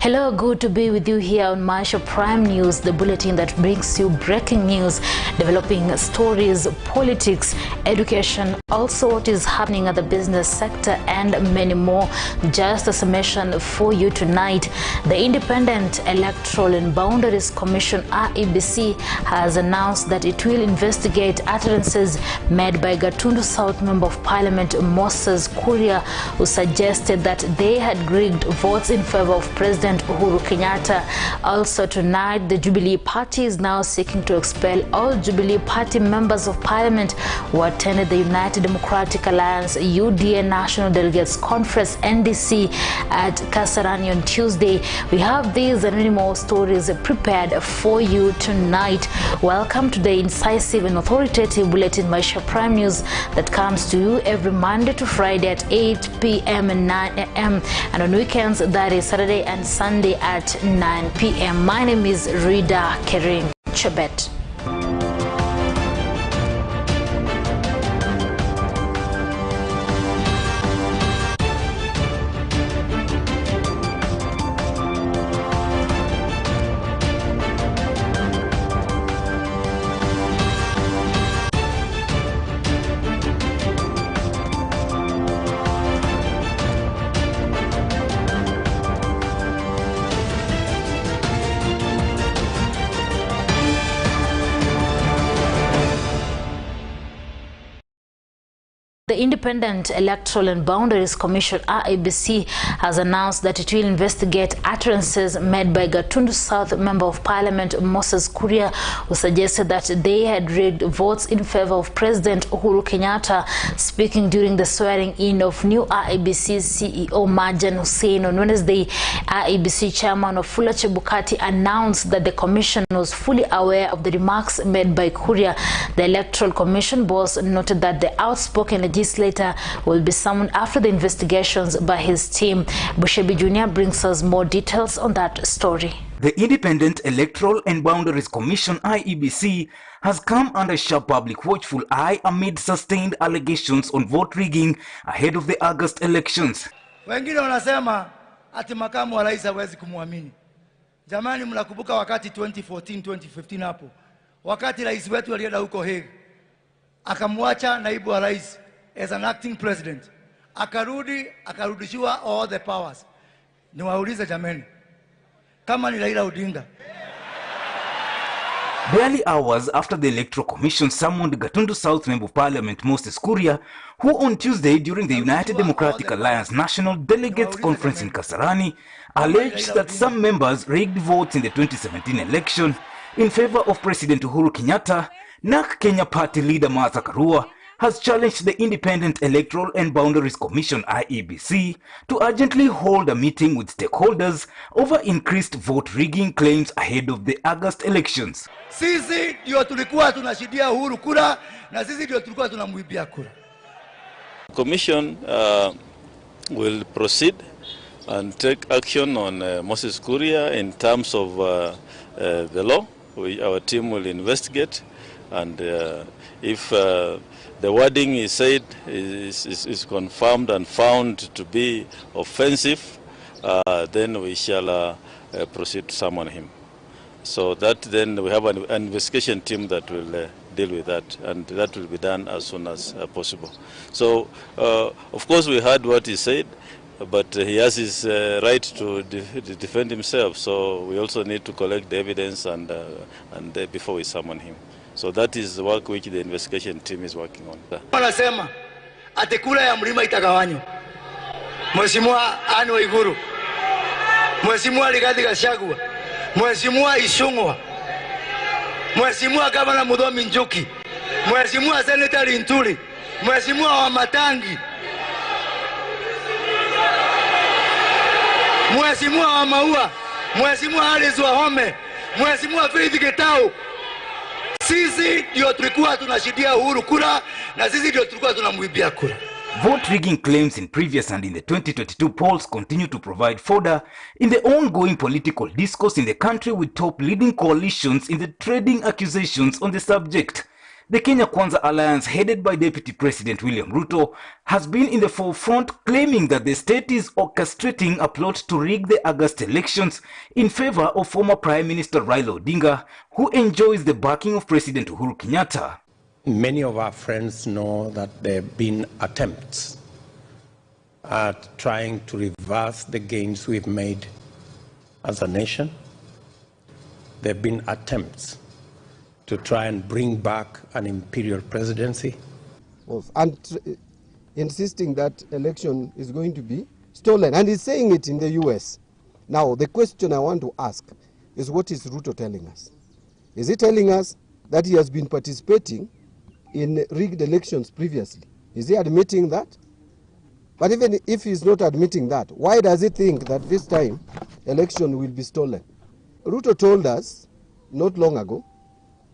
Hello, good to be with you here on Maisha Prime News, the bulletin that brings you breaking news, developing stories, politics, education, also what is happening at the business sector and many more. Just a summation for you tonight. The Independent Electoral and Boundaries Commission (IEBC) has announced that it will investigate utterances made by Gatundu South Member of Parliament Moses Kuria, who suggested that they had rigged votes in favor of President Uhuru Kenyatta. Also tonight, the Jubilee Party is now seeking to expel all Jubilee Party members of Parliament who attended the United Democratic Alliance UDA National Delegates Conference (NDC) at Kasarani on Tuesday. We have these and many more stories prepared for you tonight. Welcome to the incisive and authoritative bulletin Maisha Prime News that comes to you every Monday to Friday at 8 p.m. and 9 a.m. and on weekends, that is Saturday and Sunday at 9 p.m. My name is Kering. Chebet. The Independent Electoral and Boundaries Commission (IEBC) has announced that it will investigate utterances made by Gatundu South Member of Parliament Moses Kuria, who suggested that they had rigged votes in favor of President Uhuru Kenyatta. Speaking during the swearing-in of new IEBC CEO Marjan Hussein on Wednesday, IEBC Chairman Wafula Chebukati announced that the commission was fully aware of the remarks made by Kuria. The Electoral Commission boss noted that the outspoken legislator will be summoned after the investigations by his team. Bushebi Jr. brings us more details on that story. The Independent Electoral and Boundaries Commission (IEBC) has come under sharp public watchful eye amid sustained allegations on vote rigging ahead of the August elections. Wengine wanasema ati makamu wa rais hawezi kumwamini. Jamani, mnakumbuka wakati 2014 2015 hapo, wakati rais wetu alienda huko Hague akamwacha naibu wa rais as an acting president, akarudishiwa all the powers. Niwaulize jamani, kama ni Raila Odinga. Barely hours after the Electoral Commission summoned Gatundu South Member of Parliament Moses Kuria, who on Tuesday during the United Democratic Alliance National Delegates Conference in Kasarani alleged that some members rigged votes in the 2017 election in favor of President Uhuru Kenyatta, NAK Kenya Party leader Martha Karua has challenged the Independent Electoral and Boundaries Commission (IEBC) to urgently hold a meeting with stakeholders over increased vote rigging claims ahead of the August elections. Sisi ndio tulikuwa tunashidia Uhuru kura na sisi ndio tulikuwa tunamwibia kura. Commission will proceed and take action on Moses Kuria in terms of the law. Our team will investigate, and if the wording is said is confirmed and found to be offensive, then we shall proceed to summon him. So that then we have an investigation team that will deal with that, and that will be done as soon as possible. So of course we heard what he said, but he has his right to defend himself. So we also need to collect the evidence and before we summon him. So that is the work which the investigation team is working on. Wanasema ati kura ya mlima itagawanywa. Mheshimiwa Anne Waiguru, Mheshimiwa Rigathi Gachagua, Mheshimiwa Ishungwa, Mheshimiwa Gavana Muthomi Njuki, Mheshimiwa Senator Linturi, Mheshimiwa Wamatangi, Mheshimiwa Wamaua, Mheshimiwa Alice Wahome, Mheshimiwa Faith Getau. Sisi ndio tulikuwa tunashidia Uhuru kura na sisi ndio tulikuwa tunamwibia kura. Vote rigging claims in previous and in the 2022 polls continue to provide fodder in the ongoing political discourse in the country, with top leading coalitions in the trading accusations on the subject. The Kenya Kwanza Alliance, headed by Deputy President William Ruto, has been in the forefront, claiming that the state is orchestrating a plot to rig the August elections in favor of former Prime Minister Raila Odinga, who enjoys the backing of President Uhuru Kenyatta. Many of our friends know that there have been attempts at trying to reverse the gains we've made as a nation. There have been attempts to try and bring back an imperial presidency. And insisting that election is going to be stolen. And he's saying it in the US. Now, the question I want to ask is, what is Ruto telling us? Is he telling us that he has been participating in rigged elections previously? Is he admitting that? But even if he's not admitting that, why does he think that this time election will be stolen? Ruto told us not long ago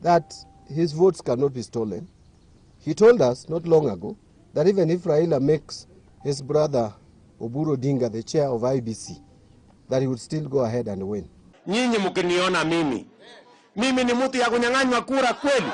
that his votes cannot be stolen. He told us not long ago that even if Raila makes his brother Oburu Odinga the chair of IBC, that he would still go ahead and win. Nyinyi mkiniona mimi ni mtu ya kunyang'anywa kura kweli?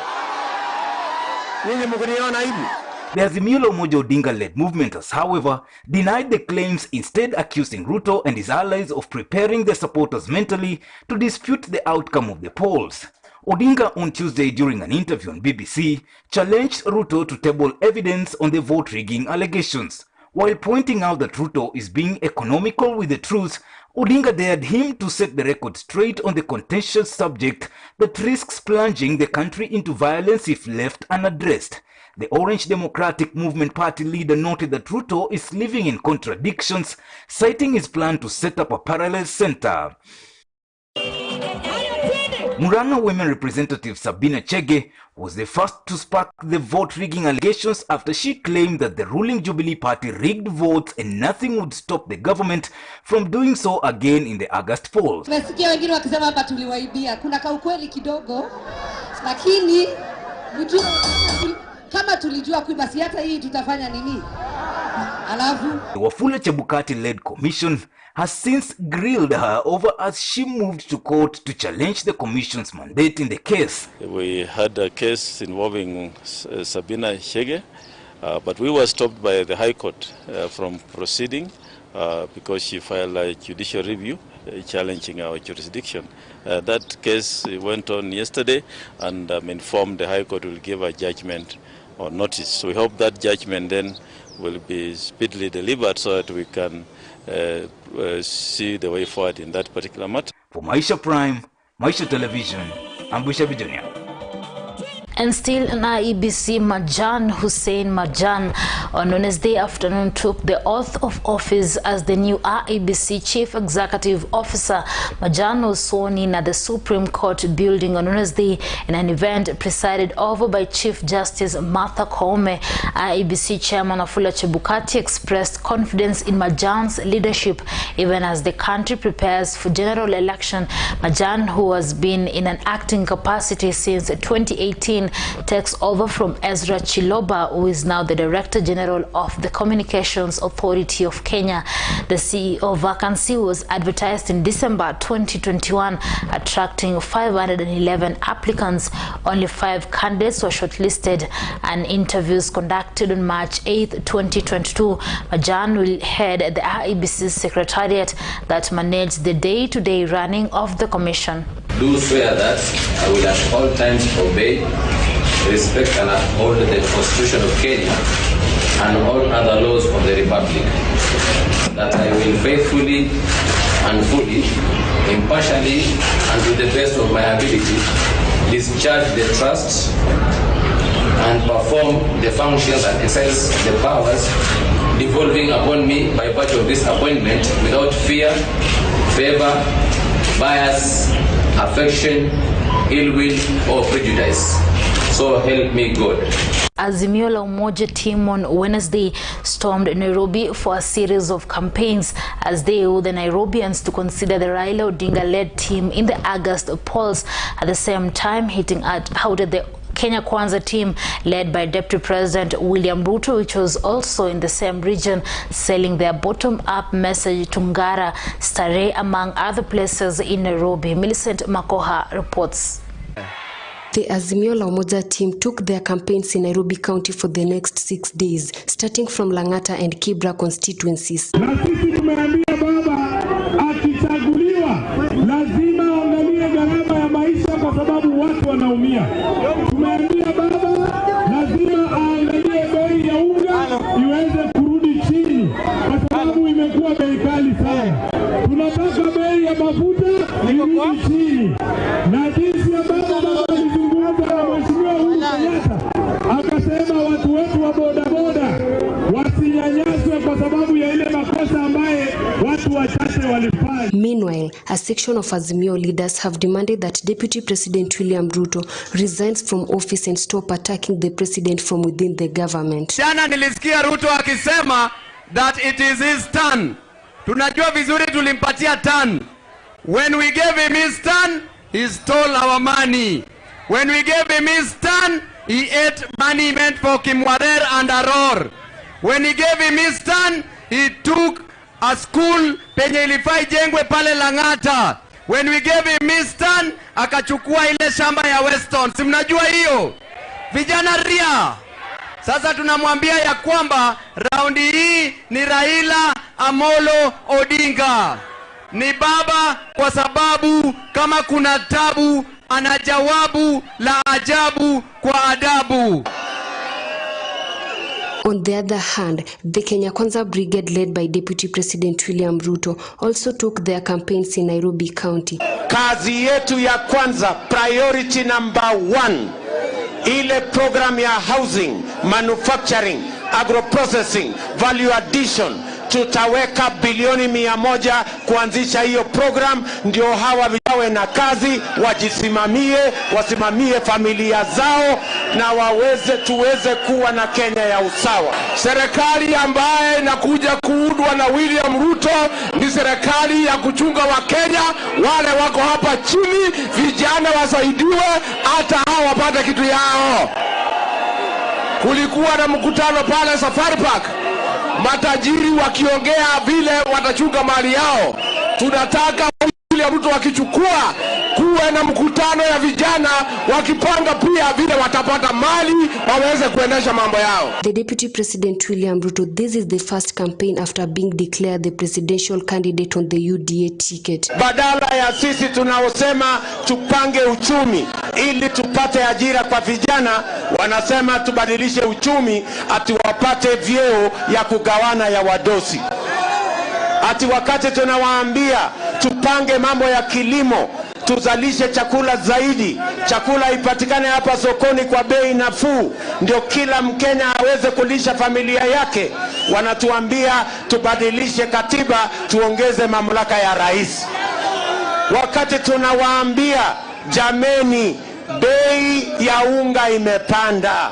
Nyinyi mkiniona hivi? The Azimio Umoja Odinga-led movement has, however, denied the claims, instead accusing Ruto and his allies of preparing their supporters mentally to dispute the outcome of the polls. Odinga on Tuesday, during an interview on BBC, challenged Ruto to table evidence on the vote rigging allegations. While pointing out that Ruto is being economical with the truth, Odinga dared him to set the record straight on the contentious subject that risks plunging the country into violence if left unaddressed. The Orange Democratic Movement Party leader noted that Ruto is living in contradictions, citing his plan to set up a parallel center. Murang'a women representative Sabina Chege was the first to spark the vote rigging allegations after she claimed that the ruling Jubilee Party rigged votes and nothing would stop the government from doing so again in the August polls. Nasikia wengine wakisema hapa tuliwaibia. Kuna kaukweli kidogo, lakini kama tulijua kuiba, si hata hii tutafanya nini? The Wafula Chebukati-led commission has since grilled her over as she moved to court to challenge the commission's mandate in the case. We had a case involving Sabina Chege, but we were stopped by the High Court from proceeding because she filed a judicial review challenging our jurisdiction. That case went on yesterday, and I'm informed the High Court will give a judgment or notice. So we hope that judgment then will be speedily delivered so that we can see the way forward in that particular matter. For Maisha Prime, Maisha Television, I'm Busha Junior. And still in IEBC, Marjan Hussein Marjan on Wednesday afternoon took the oath of office as the new IEBC Chief Executive Officer. Marjan was sworn in at the Supreme Court building on Wednesday in an event presided over by Chief Justice Martha Koome. IEBC Chairman Wafula Chebukati expressed confidence in Marjan's leadership even as the country prepares for general election. Marjan, who has been in an acting capacity since 2018, takes over from Ezra Chiloba, who is now the Director General of the Communications Authority of Kenya. The CEO vacancy was advertised in December 2021, attracting 511 applicants. Only 5 candidates were shortlisted, and interviews conducted on March 8, 2022. Marjan will head the IEBC Secretariat that manages the day-to-day running of the Commission. Do swear that I will at all times obey, respect and uphold the Constitution of Kenya and all other laws of the Republic, that I will faithfully and fully, impartially and to the best of my ability discharge the trust and perform the functions and exercise the powers devolving upon me by virtue of this appointment without fear, favor, bias, affection, ill will or prejudice. So help me God. Azimio la Umoja team on Wednesday stormed Nairobi for a series of campaigns as they owe the Nairobians to consider the Raila Odinga-led team in the August polls. At the same time, hitting out at the Kenya Kwanza team led by Deputy President William Ruto, which was also in the same region, selling their bottom-up message to Ngara, Starehe, among other places in Nairobi. Millicent Makoha reports. The Azimio la Umoja team took their campaigns in Nairobi County for the next 6 days, starting from Lang'ata and Kibra constituencies. Na sisi tumeambia baba akichaguliwa lazima angalie gharama ya maisha kwa sababu watu wanaumia. Tumeambia baba lazima aangalie bei ya unga iweze kurudi chini kwa sababu imekuwa bei kali sana. Tunataka bei ya mafuta irudi chini. Na jinsi ya baba alizungumza na Mheshimiwa Uhuru Kenyatta akasema watu wetu wa bodaboda wasinyanyaswe kwa sababu ya ile makosa ambaye watu wachache walifanya. Meanwhile, a section of Azimio leaders have demanded that Deputy President William Ruto resigns from office and stop attacking the president from within the government. Jana nilisikia Ruto akisema that it is his turn. Tunajua vizuri tulimpatia turn. When we gave him his turn, he stole our money. When we gave him his turn, he ate money meant for Kimwarer and Aror. When he gave him his turn, he took a school penye ilifai jengwe pale Lang'ata. When we gave him his turn, akachukua ile shamba ya Weston. Si mnajua hiyo? Vijana ria. Sasa tunamwambia ya kwamba raundi hii ni Raila Amolo Odinga. Ni baba kwa sababu kama kuna tabu ana jawabu la ajabu kwa adabu. On the other hand, the Kenya Kwanza Brigade led by Deputy President William Ruto also took their campaigns in Nairobi County. Kazi yetu ya kwanza, priority number 1, ile program ya housing, manufacturing, agro-processing, value addition, tutaweka bilioni 100 kuanzisha hiyo program, ndio hawa wawe na kazi, wajisimamie, wasimamie familia zao na tuweze kuwa na Kenya ya usawa. Serikali ambaye inakuja kuundwa na William Ruto ni serikali ya kuchunga wa Kenya, wale wako hapa chini, vijana wasaidiwe, hata hao wapate kitu yao. Kulikuwa na mkutano pale Safari Park, matajiri wakiongea vile watachunga mali yao. Tunataka William Ruto wakichukua kuwe na mkutano ya vijana wakipanga pia vile watapata mali waweze kuendesha mambo yao. The Deputy President William Ruto, this is the first campaign after being declared the presidential candidate on the UDA ticket. Badala ya sisi tunaosema tupange uchumi ili tupate ajira kwa vijana, wanasema tubadilishe uchumi ati wapate vyeo ya kugawana ya wadosi. Ati wakati tunawaambia tupange mambo ya kilimo, tuzalishe chakula zaidi, chakula ipatikane hapa sokoni kwa bei nafuu, ndio kila Mkenya aweze kulisha familia yake, wanatuambia tubadilishe katiba, tuongeze mamlaka ya rais. Wakati tunawaambia jameni, bei ya unga imepanda,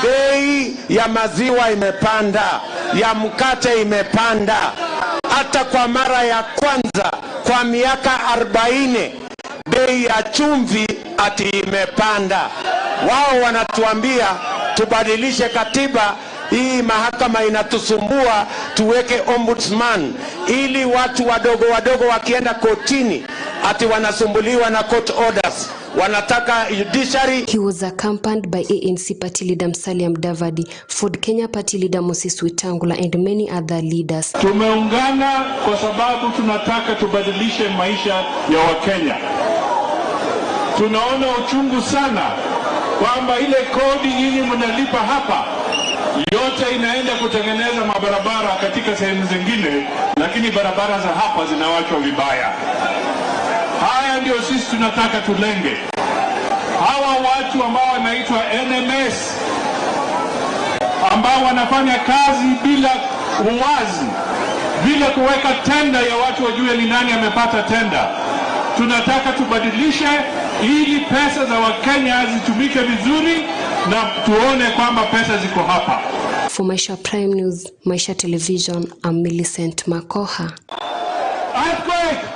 bei ya maziwa imepanda, ya mkate imepanda, hata kwa mara ya kwanza kwa miaka 40 bei ya chumvi ati imepanda. Wao wanatuambia tubadilishe katiba, hii mahakama inatusumbua, tuweke ombudsman ili watu wadogo wakienda kotini ati wanasumbuliwa na court orders. Wanataka judiciary. He was accompanied by ANC party leader Musalia Mudavadi, Ford Kenya party leader Moses Wetangula and many other leaders. Tumeungana kwa sababu tunataka tubadilishe maisha ya Wakenya. Tunaona uchungu sana kwamba ile kodi nyinyi mnalipa hapa yote inaenda kutengeneza mabarabara katika sehemu zingine, lakini barabara za hapa zinawachwa vibaya. Haya ndio sisi tunataka tulenge. Hawa watu ambao wanaitwa NMS ambao wanafanya kazi bila uwazi, bila kuweka tenda ya watu wajue ni nani amepata tenda. Tunataka tubadilishe ili pesa za Wakenya zitumike vizuri na tuone kwamba pesa ziko hapa. For Maisha Prime News, Maisha Television, I'm Millicent Makoha. Earthquake!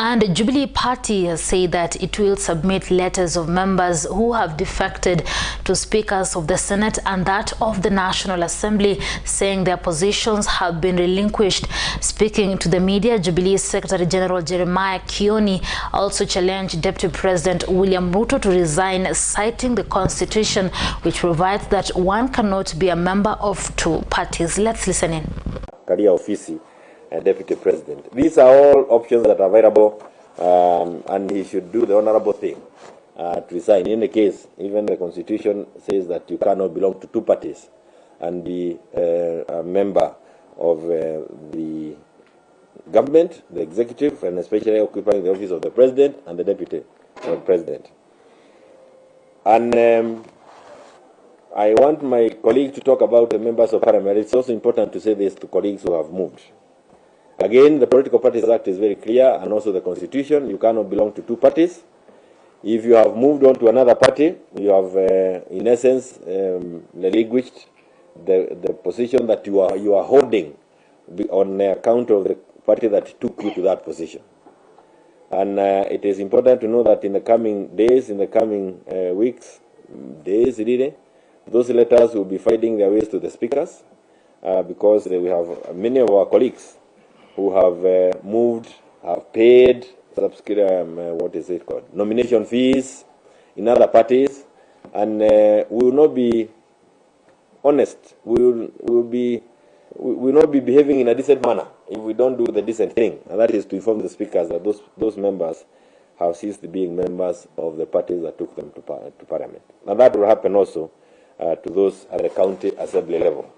And Jubilee Party has said that it will submit letters of members who have defected to speakers of the Senate and that of the National Assembly, saying their positions have been relinquished. Speaking to the media, Jubilee Secretary General Jeremiah Kioni also challenged Deputy President William Ruto to resign, citing the Constitution, which provides that one cannot be a member of two parties. Let's listen in. Career office. Deputy President. These are all options that are available, and he should do the honorable thing to resign. In any case, even the Constitution says that you cannot belong to two parties and be a member of the government, the executive, and especially occupying the office of the President and the Deputy President. And I want my colleague to talk about the members of Parliament. It's also important to say this to colleagues who have moved. Again, the Political Parties Act is very clear, and also the Constitution. You cannot belong to two parties. If you have moved on to another party, you have, in essence, relinquished the position that you are holding on account of the party that took you to that position. And it is important to know that in the coming days, in the coming weeks, days really, those letters will be finding their ways to the speakers, because we have many of our colleagues who have moved, have paid nomination fees in other parties, and we will not be honest. We will not be behaving in a decent manner if we don't do the decent thing, and that is to inform the speakers that those members have ceased being members of the parties that took them to Parliament. And that will happen also to those at the county assembly level.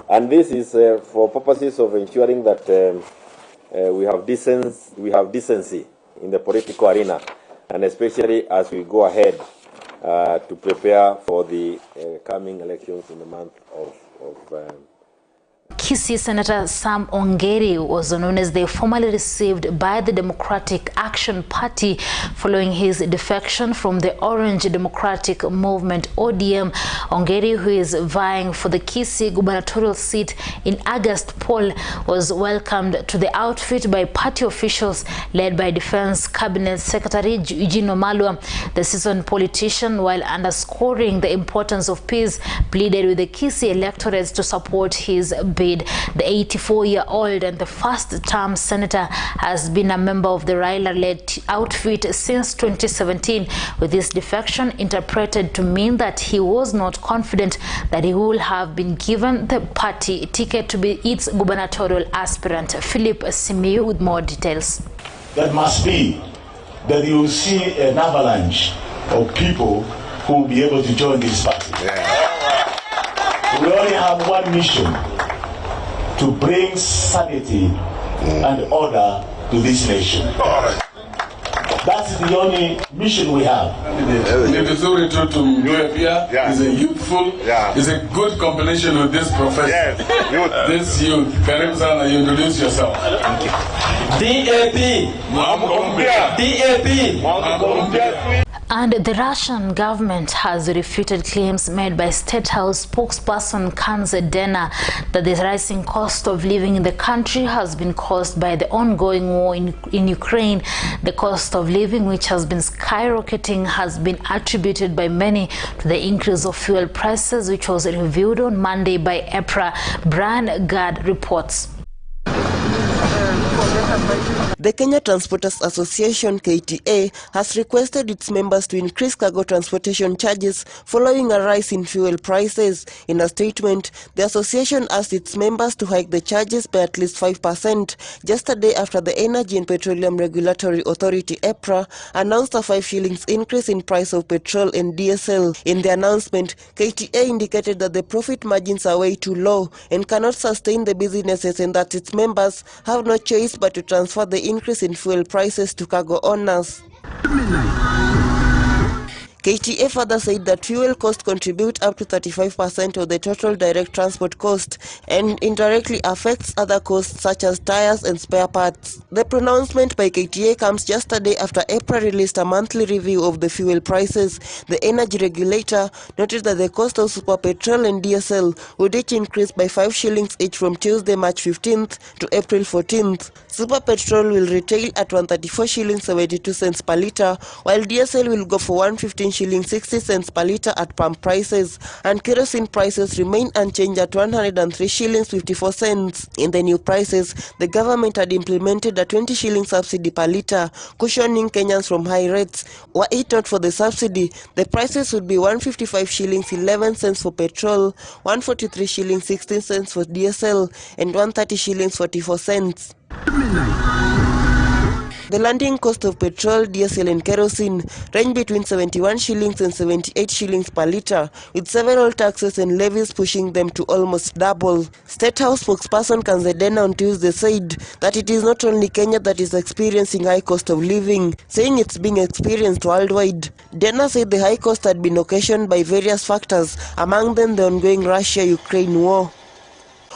And this is for purposes of ensuring that we have decency in the political arena, and especially as we go ahead to prepare for the coming elections in the month of Kisii Senator Sam Ongeri was on Wednesday formally received by the Democratic Action Party following his defection from the Orange Democratic Movement ODM. Ongeri, who is vying for the Kisii gubernatorial seat in August poll, was welcomed to the outfit by party officials led by Defense Cabinet Secretary Eugene Wamalwa. The seasoned politician, while underscoring the importance of peace, pleaded with the Kisii electorates to support his bid. The 84-year-old and the first-term senator has been a member of the Raila-led outfit since 2017, with his defection interpreted to mean that he was not confident that he would have been given the party ticket to be its gubernatorial aspirant. Philip Simiyu with more details. That must be that you will see an avalanche of people who will be able to join this party. Yeah. We only have one mission: to bring sanity and order to this nation. That's the only mission we have. Is a youthful, is a good combination with this professor. Yes, this youth. Karibu sana, you introduce yourself. DAP. DAP. And the Russian government has refuted claims made by State House spokesperson Kanze Dena that the rising cost of living in the country has been caused by the ongoing war in Ukraine. The cost of living, which has been skyrocketing, has been attributed by many to the increase of fuel prices, which was reviewed on Monday by EPRA. Brian Gard reports. The Kenya Transporters Association (KTA) has requested its members to increase cargo transportation charges following a rise in fuel prices. In a statement, the association asked its members to hike the charges by at least 5%, just a day after the Energy and Petroleum Regulatory Authority (EPRA) announced a 5 shillings increase in price of petrol and diesel. In the announcement, KTA indicated that the profit margins are way too low and cannot sustain the businesses, and that its members have no choice but to transfer the increase in fuel prices to cargo owners. KTA further said that fuel costs contribute up to 35% of the total direct transport cost and indirectly affects other costs such as tires and spare parts. The pronouncement by KTA comes just a day after April released a monthly review of the fuel prices. The energy regulator noted that the cost of super petrol and diesel would each increase by 5 shillings each from Tuesday, March 15th to April 14th. Super petrol will retail at 134 shillings 72 cents per litre, while diesel will go for 115 shillings 60 cents per litre at pump prices, and kerosene prices remain unchanged at 103 shillings 54 cents. In the new prices, the government had implemented a 20 shilling subsidy per litre, cushioning Kenyans from high rates. Were it not for the subsidy, the prices would be 155 shillings 11 cents for petrol, 143 shillings 16 cents for diesel, and 130 shillings 44 cents. The landing cost of petrol, diesel and kerosene range between 71 shillings and 78 shillings per litre, with several taxes and levies pushing them to almost double. State House spokesperson Kanzedena on Tuesday said that it is not only Kenya that is experiencing high cost of living, saying it's being experienced worldwide. Dena said the high cost had been occasioned by various factors, among them the ongoing Russia-Ukraine war.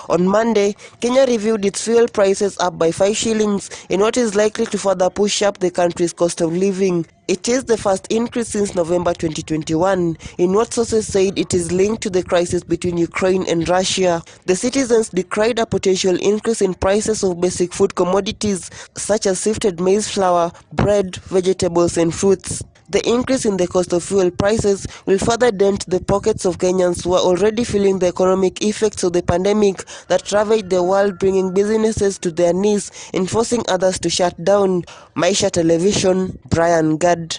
On Monday, Kenya reviewed its fuel prices up by 5 shillings in what is likely to further push up the country's cost of living. It is the first increase since November 2021, in what sources said it is linked to the crisis between Ukraine and Russia. The citizens decried a potential increase in prices of basic food commodities such as sifted maize flour, bread, vegetables and fruits. The increase in the cost of fuel prices will further dent the pockets of Kenyans who are already feeling the economic effects of the pandemic that ravaged the world, bringing businesses to their knees and forcing others to shut down. Maisha Television, Brian Gad.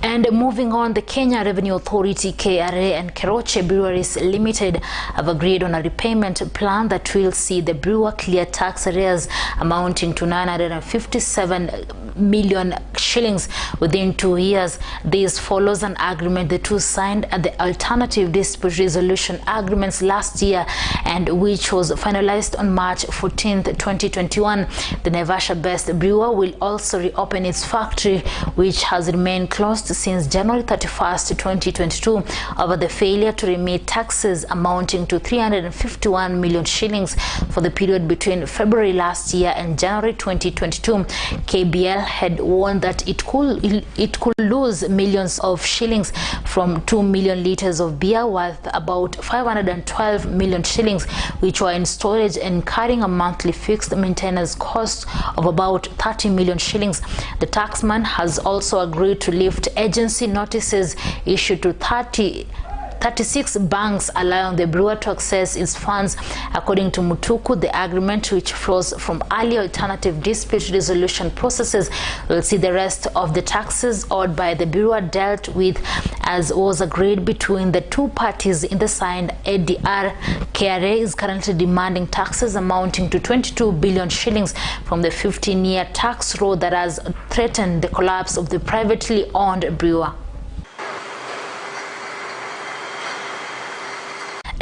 And moving on, the Kenya Revenue Authority, KRA, and Keroche Breweries Limited have agreed on a repayment plan that will see the brewer clear tax arrears amounting to 957 million shillings within 2 years. This follows an agreement the two signed at the Alternative Dispute Resolution Agreements last year, and which was finalized on March 14, 2021. The Naivasha-based brewer will also reopen its factory, which has remained closed since January 31st, 2022 over the failure to remit taxes amounting to 351 million shillings for the period between February last year and January 2022. KBL had warned that it could lose millions of shillings from 2 million liters of beer worth about 512 million shillings, which were in storage and carrying a monthly fixed maintenance cost of about 30 million shillings. The taxman has also agreed to lift agency notices issued to 36 banks, allowing the brewer to access its funds. According to Mutuku, the agreement, which flows from early alternative dispute resolution processes, will see the rest of the taxes owed by the brewer dealt with as was agreed between the two parties in the signed ADR. KRA is currently demanding taxes amounting to 22 billion shillings from the 15-year tax roll that has threatened the collapse of the privately owned brewer.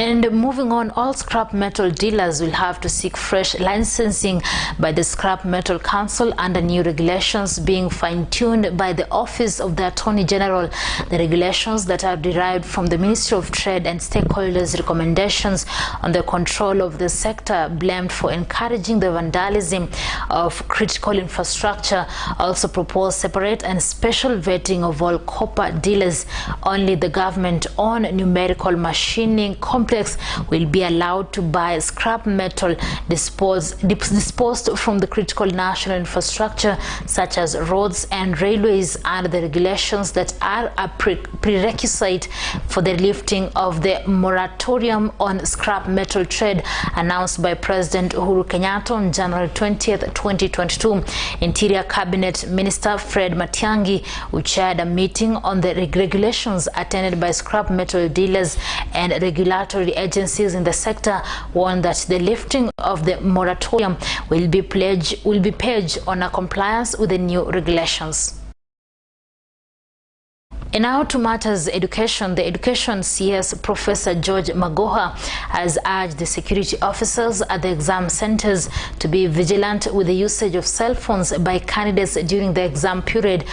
And moving on, all scrap metal dealers will have to seek fresh licensing by the Scrap Metal Council under new regulations being fine-tuned by the Office of the Attorney General. The regulations that are derived from the Ministry of Trade and stakeholders' recommendations on the control of the sector blamed for encouraging the vandalism of critical infrastructure also propose separate and special vetting of all copper dealers. Only the government-owned numerical machining complex will be allowed to buy scrap metal disposed from the critical national infrastructure such as roads and railways, under the regulations that are a prerequisite for the lifting of the moratorium on scrap metal trade announced by President Uhuru Kenyatta on January 20th, 2022. Interior Cabinet Minister Fred Matiang'i, who chaired a meeting on the regulations attended by scrap metal dealers and regulatory agencies in the sector, warned that the lifting of the moratorium will be pledged on a compliance with the new regulations. And now to matters education. The Education CS Professor George Magoha has urged the security officers at the exam centers to be vigilant with the usage of cell phones by candidates during the exam period.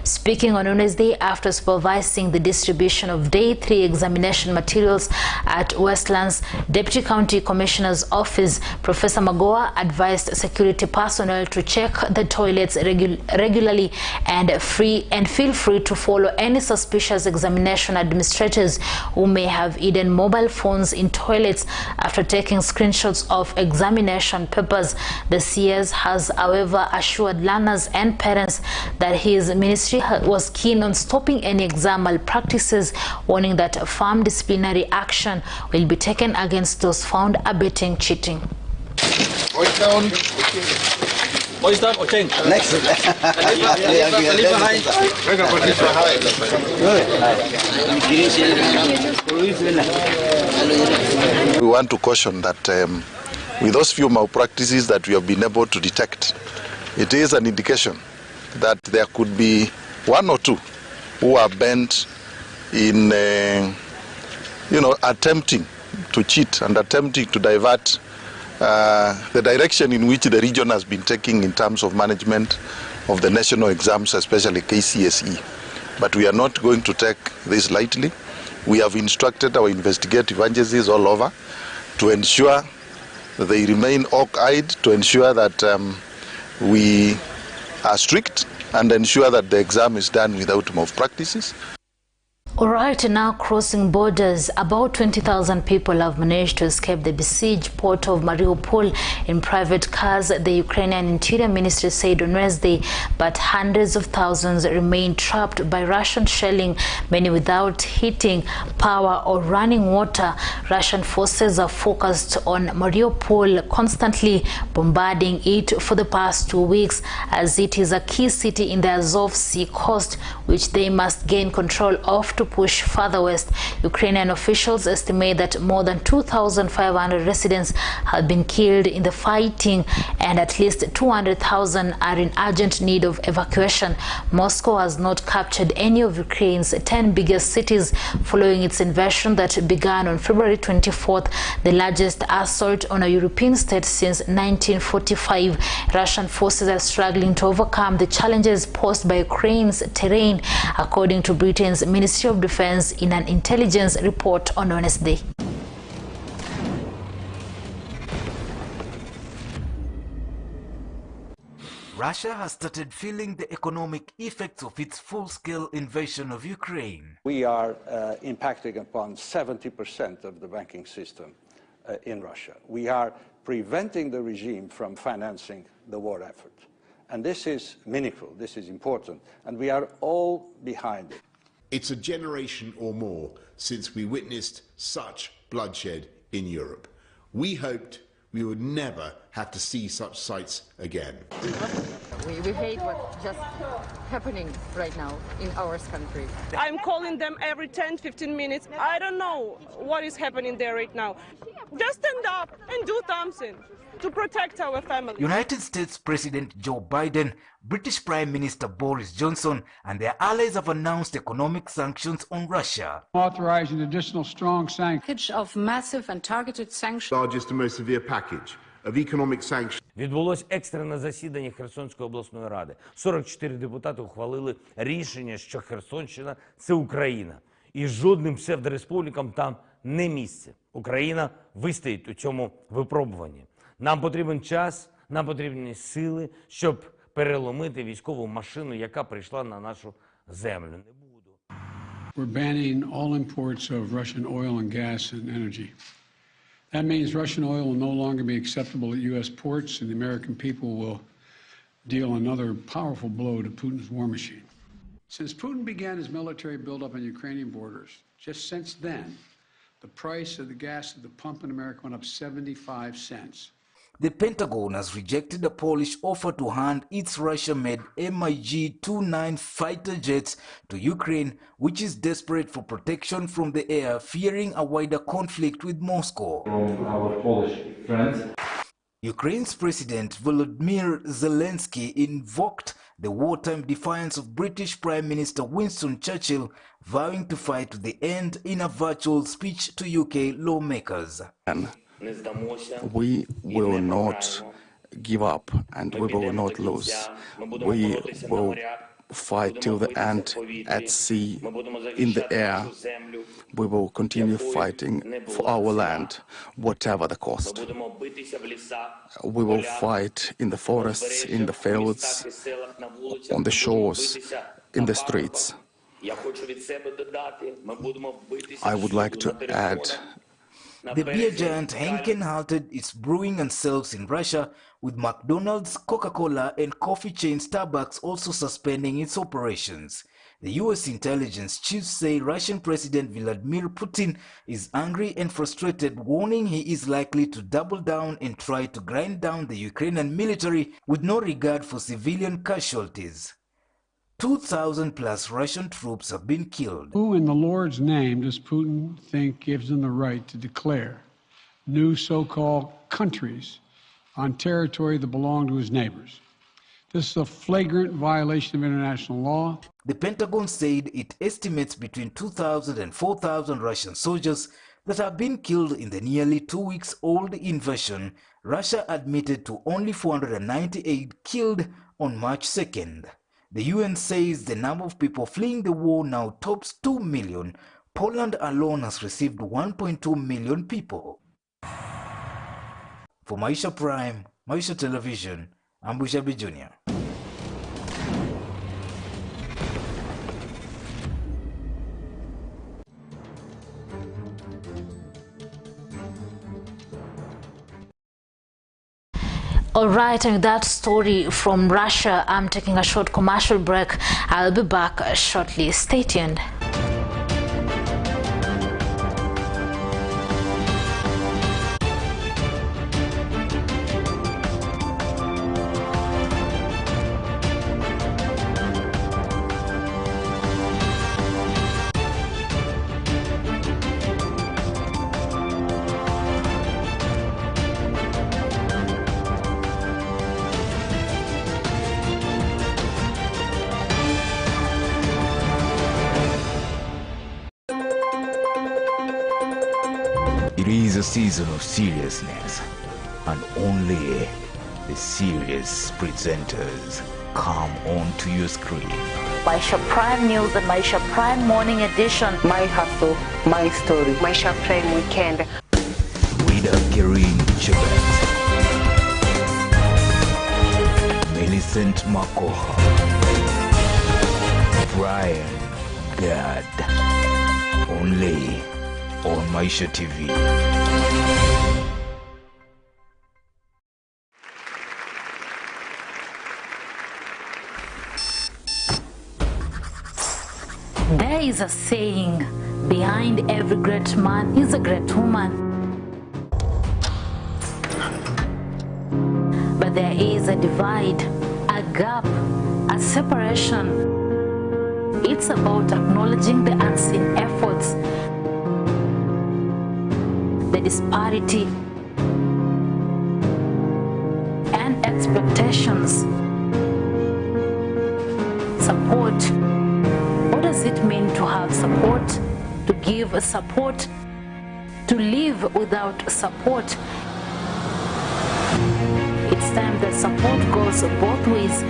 Speaking on Wednesday after supervising the distribution of Day 3 examination materials at Westlands Deputy County Commissioner's Office, Professor Magoha advised security personnel to check the toilets regularly and feel free to follow any suspicious examination administrators who may have hidden mobile phones in toilets after taking screenshots of examination papers. The CS has, however, assured learners and parents that his ministry was keen on stopping any exam malpractices, warning that firm disciplinary action will be taken against those found abetting cheating. Next. We want to caution that with those few malpractices that we have been able to detect, it is an indication that there could be one or two who are bent in, attempting to cheat and attempting to divert the direction in which the region has been taking in terms of management of the national exams, especially KCSE. But we are not going to take this lightly. We have instructed our investigative agencies all over to ensure they remain hawk-eyed, to ensure that we are strict and ensure that the exam is done without malpractices. All right, now crossing borders, about 20,000 people have managed to escape the besieged port of Mariupol in private cars, the Ukrainian Interior Ministry said on Wednesday, but hundreds of thousands remain trapped by Russian shelling, many without heating, power or running water. Russian forces are focused on Mariupol, constantly bombarding it for the past 2 weeks, as it is a key city in the Azov Sea coast, which they must gain control of to push further west. Ukrainian officials estimate that more than 2,500 residents have been killed in the fighting and at least 200,000 are in urgent need of evacuation. Moscow has not captured any of Ukraine's 10 biggest cities following its invasion that began on February 24th, the largest assault on a European state since 1945. Russian forces are struggling to overcome the challenges posed by Ukraine's terrain, according to Britain's Ministry of Defense in an intelligence report on Wednesday. Russia has started feeling the economic effects of its full-scale invasion of Ukraine. We are impacting upon 70% of the banking system in Russia. We are preventing the regime from financing the war effort. And this is meaningful, this is important, and we are all behind it. It's a generation or more since we witnessed such bloodshed in Europe. We hoped we would never have to see such sights again. We hate what's just happening right now in our country. I'm calling them every 10-15 minutes. I don't know what is happening there right now. Just stand up and do something to protect our family. United States President Joe Biden, British Prime Minister Boris Johnson and their allies have announced economic sanctions on Russia. Authorizing additional strong sanctions. Package of massive and targeted sanctions. Largest and most severe package of economic sanctions. Відбулось екстрене засідання Херсонської обласної ради. 44 депутати ухвалили рішення, що Херсонщина – це Україна. І жодним псевдореспублікам там не місце. Україна вистоїть у цьому випробуванні. Нам потрібен час, нам потрібні сили, щоб переломити військову машину, яка прийшла на нашу землю. We're banning all imports of Russian oil and gas and energy. That means Russian oil will no longer be acceptable at U.S. ports, and the American people will deal another powerful blow to Putin's war machine. Since Putin began his military buildup on Ukrainian borders, just since then, the price of the gas at the pump in America went up 75 cents. The Pentagon has rejected a Polish offer to hand its Russia-made MiG-29 fighter jets to Ukraine, which is desperate for protection from the air, fearing a wider conflict with Moscow. From our Polish friends. Ukraine's President Volodymyr Zelensky invoked the wartime defiance of British Prime Minister Winston Churchill vowing to fight to the end in a virtual speech to UK lawmakers. We will not give up and we will not lose. We will fight till the end at sea, in the air. We will continue fighting for our land, whatever the cost. We will fight in the forests, in the fields, on the shores, in the streets. I would like to add, the beer giant Heineken halted its brewing and sales in Russia, with McDonald's, Coca-Cola and coffee chain Starbucks also suspending its operations. The US intelligence chiefs say Russian President Vladimir Putin is angry and frustrated, warning he is likely to double down and try to grind down the Ukrainian military with no regard for civilian casualties. 2,000 plus Russian troops have been killed. Who in the Lord's name does Putin think gives him the right to declare new so-called countries on territory that belong to his neighbors? This is a flagrant violation of international law. The Pentagon said it estimates between 2,000 and 4,000 Russian soldiers that have been killed in the nearly 2 weeks old invasion. Russia admitted to only 498 killed on March 2nd. The UN says the number of people fleeing the war now tops 2 million. Poland alone has received 1.2 million people. For Maisha Prime, Maisha Television, I'm Bushabi Jr. All right, and that story from Russia, I'm taking a short commercial break. I'll be back shortly. Stay tuned. It is a season of seriousness, and only the serious presenters come onto your screen. Maisha Prime News and Maisha Prime Morning Edition. My hustle, my story. Maisha Prime Weekend. Reader Kering Chebet, Millicent Makoha, Brian Gad. Only on Maisha TV. There is a saying, behind every great man is a great woman. But there is a divide, a gap, a separation. It's about acknowledging the unseen efforts, the disparity and expectations. Support. What does it mean to have support? To give support? To live without support? It's time that support goes both ways.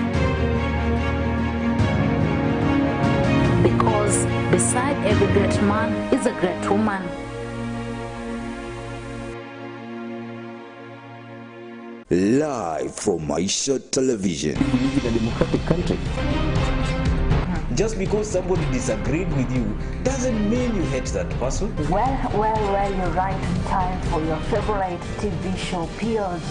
Because beside every great man is a great woman. Live from Maisha Television. We live in a democratic country. Just because somebody disagreed with you doesn't mean you hate that person. Well, you're right in time for your favorite TV show, PLG.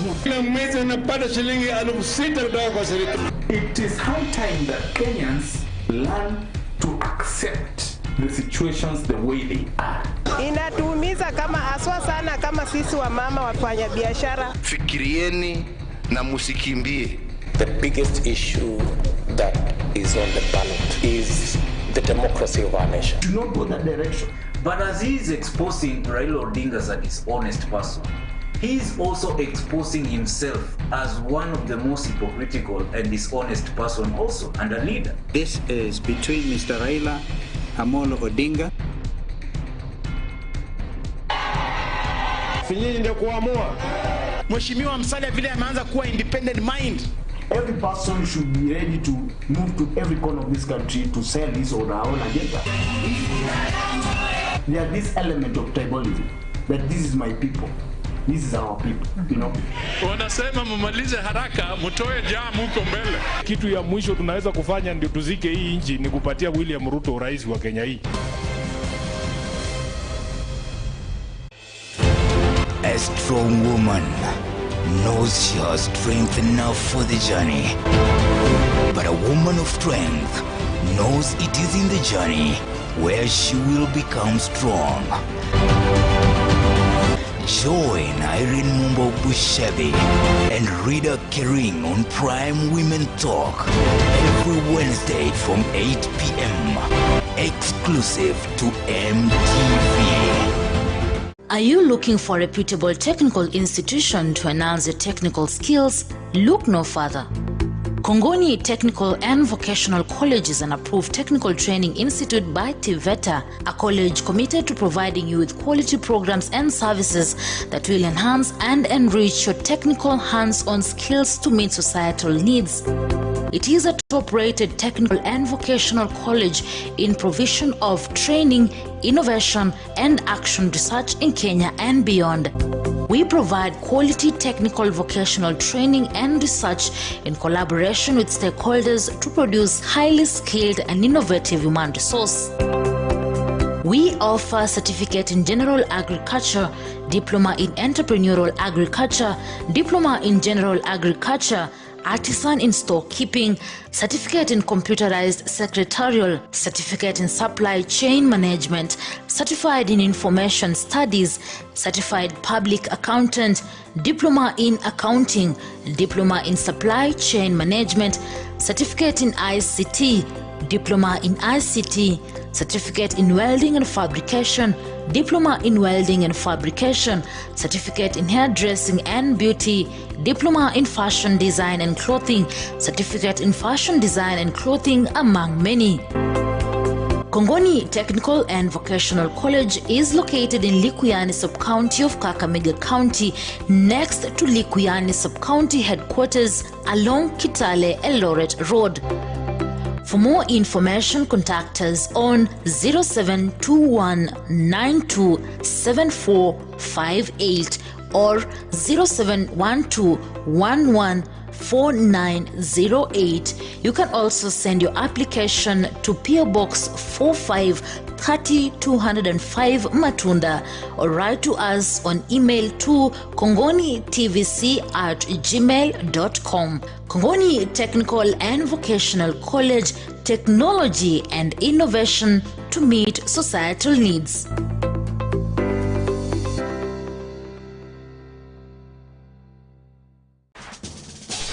It is high time that Kenyans learn to accept the situations the way they are. Inatuumiza kama haswa sana kama sisi wa mama wafanya biashara. Fikirieni na musikimbie. The biggest issue that is on the ballot is the democracy of our nation. Do not go that direction. But as he is exposing Raila Odinga as a dishonest person, he is also exposing himself as one of the most hypocritical and dishonest person also, and a leader. This is between Mr. Raila Amolo Odinga. Finyini ndio kuamua. Mheshimiwa Musalia vile ameanza kuwa independent mind. Every person should be ready to move to every corner of this country to sell his or her own agenda. There's this element of tribalism, that this is my people, this is our people, you know. Wanasema mumalize haraka, mtoe jamu huko mbele. Kitu ya mwisho tunaweza kufanya ndio tuzike hii nchi ni kupatia William Ruto rais wa Kenya hii. A strong woman knows she has strength enough for the journey. But a woman of strength knows it is in the journey where she will become strong. Join Irene Mumbo Bushebi and Rita Kering on Prime Women Talk every Wednesday from 8 p.m. exclusive to MTV. Are you looking for a reputable technical institution to enhance your technical skills? Look no further. Kongoni Technical and Vocational College is an approved technical training institute by TVETA, a college committed to providing you with quality programs and services that will enhance and enrich your technical hands-on skills to meet societal needs. It is a top-rated technical and vocational college in provision of training, innovation, and action research in Kenya and beyond. We provide quality technical vocational training and research in collaboration with stakeholders to produce highly skilled and innovative human resource. We offer certificate in general agriculture, diploma in entrepreneurial agriculture, diploma in general agriculture, artisan in storekeeping, certificate in computerized secretarial, certificate in supply chain management, certified in information studies, certified public accountant, diploma in accounting, diploma in supply chain management, certificate in ICT, diploma in ICT, certificate in welding and fabrication, diploma in welding and fabrication, certificate in hairdressing and beauty, diploma in fashion design and clothing, certificate in fashion design and clothing, among many. Kongoni Technical and Vocational College is located in Likuyani Sub-County of Kakamega County, next to Likuyani Sub-County headquarters along Kitale Eldoret Road. For more information, contact us on 0721927458 or 0712114908. You can also send your application to PO Box 4530-205 Matunda or write to us on email to kongonitvc@gmail.com. Kongoni Technical and Vocational College, technology and innovation to meet societal needs.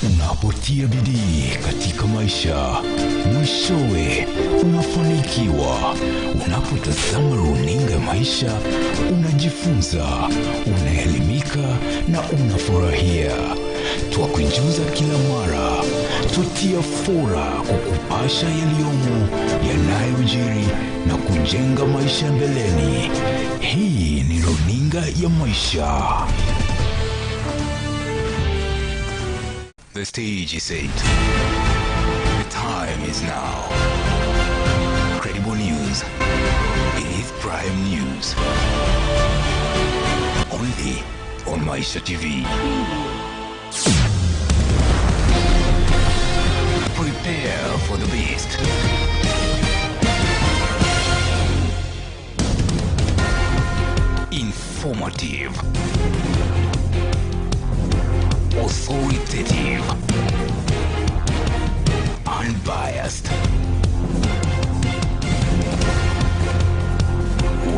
Unapotia bidii katika maisha, mwishowe unafanikiwa. Unapotazama runinga maisha, unajifunza, unaelimika na unafurahia. Twakujuza kila mara, twatia fora kukupasha yaliyomo, yanayojiri na kujenga maisha mbeleni. Hii ni runinga ya maisha. The stage is set. The time is now. Credible news. It is Prime News. Only on Maisha TV. Prepare for the best. Informative. Authoritative, unbiased.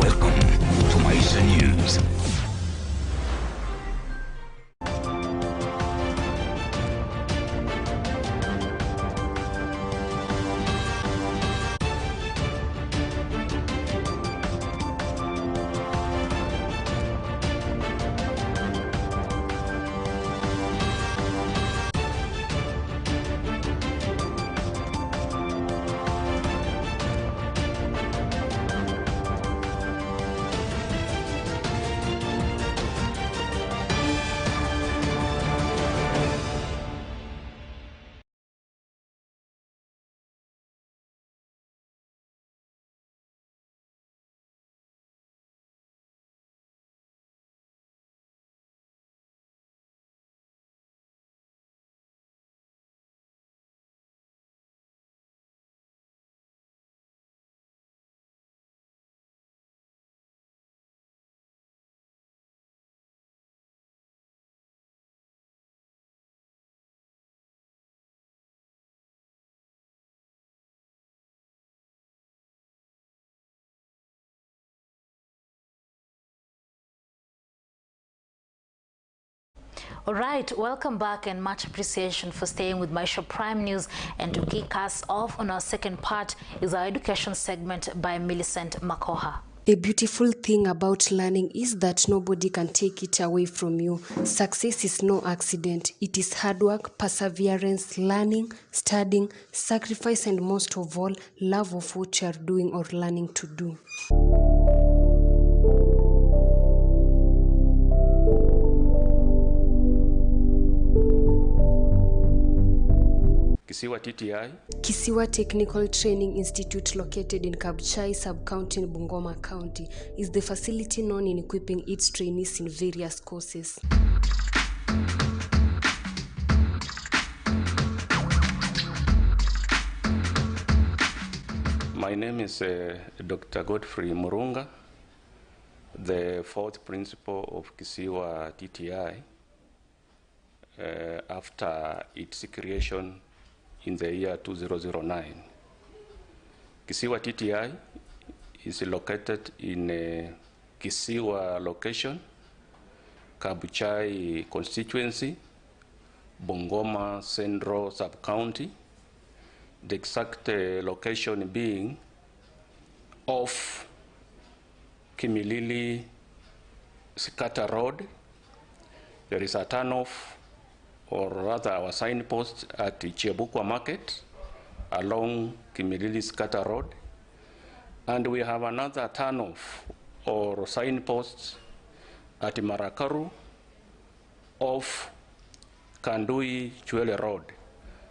Welcome to Maisha News. All right, welcome back and much appreciation for staying with Maisha Prime News. And to kick us off on our second part is our education segment by Millicent Makoha. The beautiful thing about learning is that nobody can take it away from you. Success is no accident. It is hard work, perseverance, learning, studying, sacrifice, and most of all, love of what you are doing or learning to do. Kisiwa TTI. Kisiwa Technical Training Institute, located in Kabuchai sub-county in Bungoma County, is the facility known in equipping its trainees in various courses. My name is Dr. Godfrey Murunga, the fourth principal of Kisiwa TTI after its creation in the year 2009. Kisiwa TTI is located in Kisiwa location, Kabuchai constituency, Bungoma Central sub-county, the exact location being off Kimilili Scatter Road. There is a turnoff, or rather our signpost at Chebet Market along Kimilili Scatter Road. And we have another turnoff or signpost at Marakaru off Kandui Chwele Road.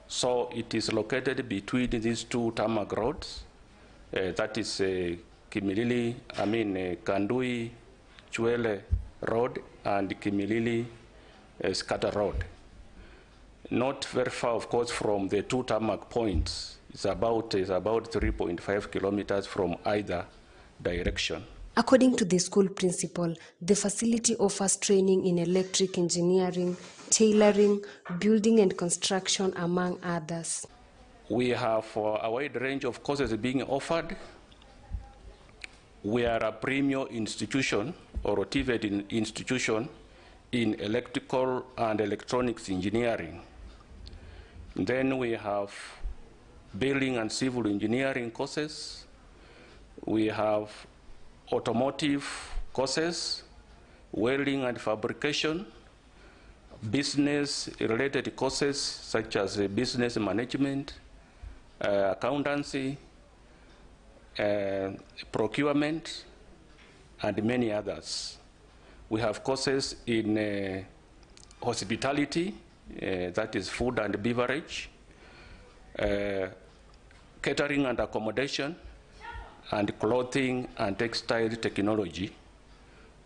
So it is located between these two tarmac roads. That is Kandui Chwele Road and Kimilili Scatter Road. Not very far, of course, from the two tarmac points. It's about 3.5 kilometers from either direction. According to the school principal, the facility offers training in electric engineering, tailoring, building and construction, among others. We have a wide range of courses being offered. We are a premier institution or a TVET institution in electrical and electronics engineering. Then we have building and civil engineering courses. We have automotive courses, welding and fabrication, business-related courses such as business management, accountancy, procurement, and many others. We have courses in hospitality, that is food and beverage, catering and accommodation, and clothing and textile technology.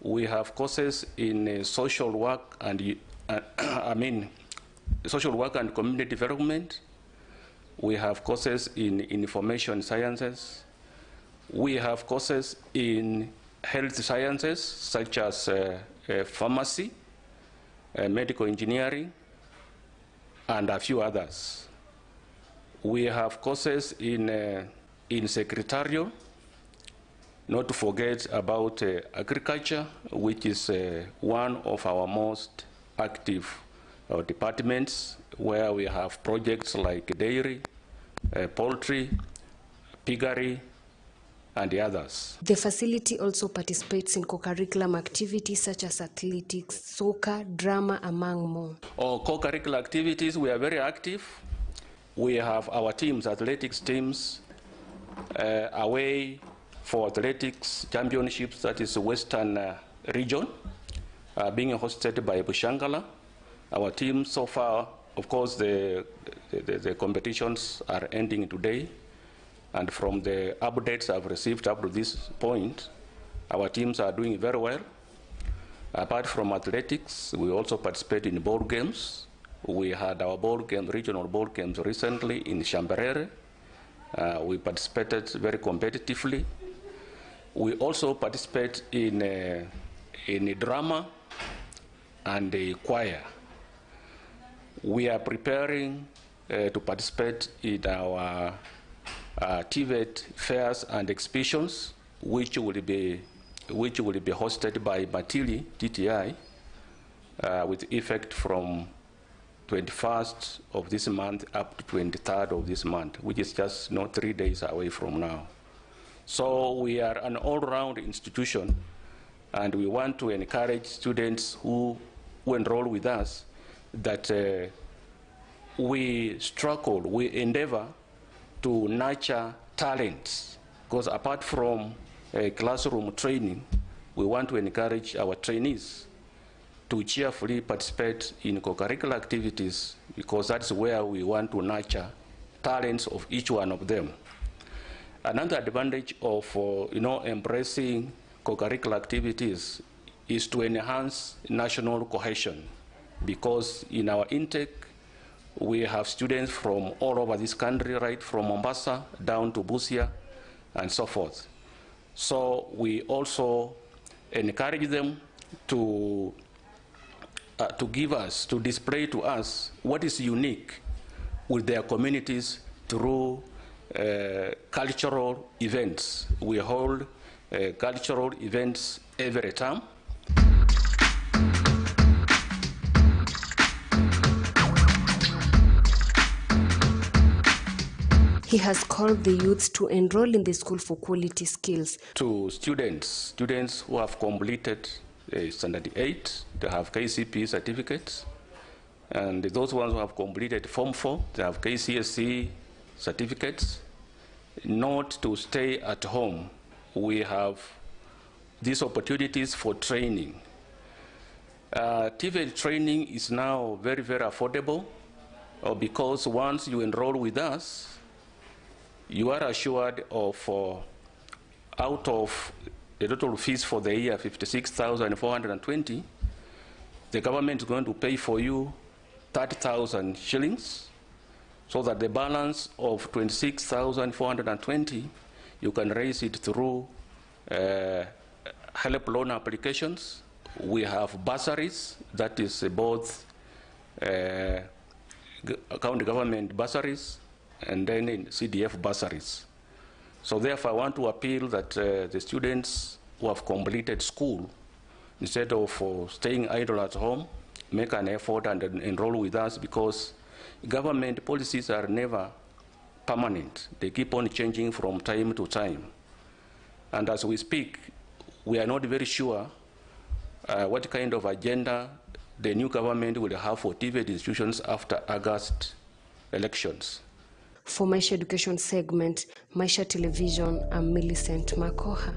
We have courses in social work and social work and community development. We have courses in information sciences. We have courses in health sciences such as pharmacy, medical engineering, and a few others. We have courses in secretarial, not to forget about agriculture, which is one of our most active departments, where we have projects like dairy, poultry, piggery, and the others. The facility also participates in co-curriculum activities such as athletics, soccer, drama, among more. Our co-curricular activities, we are very active. We have our teams, athletics teams, away for athletics championships, that is the Western region, being hosted by Bushangala. Our team so far, of course, the competitions are ending today. And from the updates I've received up to this point, our teams are doing very well. Apart from athletics, we also participate in board games. We had our regional board games recently in Shamberere. We participated very competitively. We also participate in drama and a choir. We are preparing to participate in our TVET fairs and exhibitions, which will be hosted by Matili TTI with effect from 21st of this month up to 23rd of this month, which is just 3 days away from now. So we are an all-round institution, and we want to encourage students who enroll with us that we struggle, we endeavor to nurture talents, because apart from classroom training, we want to encourage our trainees to cheerfully participate in co-curricular activities, because that's where we want to nurture talents of each one of them. Another advantage of embracing co-curricular activities is to enhance national cohesion, because in our intake we have students from all over this country, right from Mombasa down to Busia and so forth. So we also encourage them to display to us what is unique with their communities through cultural events. We hold cultural events every term. He has called the youths to enroll in the school for quality skills. To students who have completed Standard 8, they have KCPE certificates. And those ones who have completed Form 4, they have KCSE certificates. Not to stay at home. We have these opportunities for training. TVET training is now very, very affordable, because once you enroll with us, you are assured of, out of the total fees for the year, 56,420, the government is going to pay for you 30,000 shillings, so that the balance of 26,420, you can raise it through help loan applications. We have bursaries, that is both county government bursaries and then in CDF bursaries. So therefore I want to appeal that the students who have completed school, instead of staying idle at home, make an effort and enroll with us, because government policies are never permanent. They keep on changing from time to time. And as we speak, we are not very sure what kind of agenda the new government will have for TVET institutions after August elections. For Maisha Education segment, Maisha Television, I'm Millicent Makoha.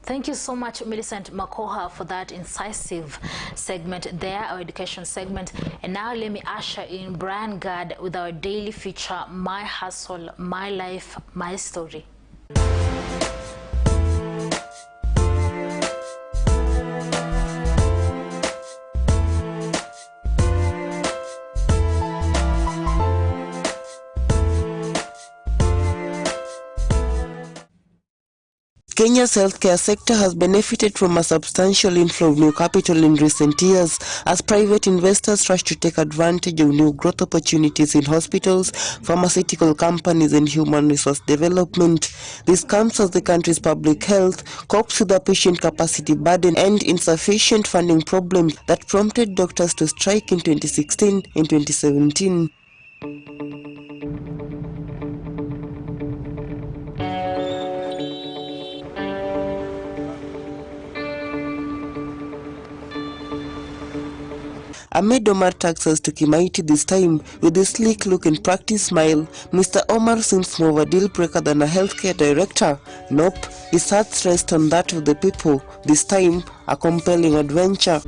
Thank you so much, Millicent Makoha, for that incisive segment there, our education segment. And now let me usher in Brian Gard with our daily feature, My Hustle, My Life, My Story. Kenya's healthcare sector has benefited from a substantial inflow of new capital in recent years as private investors rush to take advantage of new growth opportunities in hospitals, pharmaceutical companies and human resource development. This comes as the country's public health copes with a patient capacity burden and insufficient funding problems that prompted doctors to strike in 2016 and 2017. Ahmed Omar takes us to Kimaiti this time with a sleek look and practice smile. Mr. Omar seems more of a deal breaker than a healthcare director. Nope, his hearts rest on that of the people, this time a compelling adventure.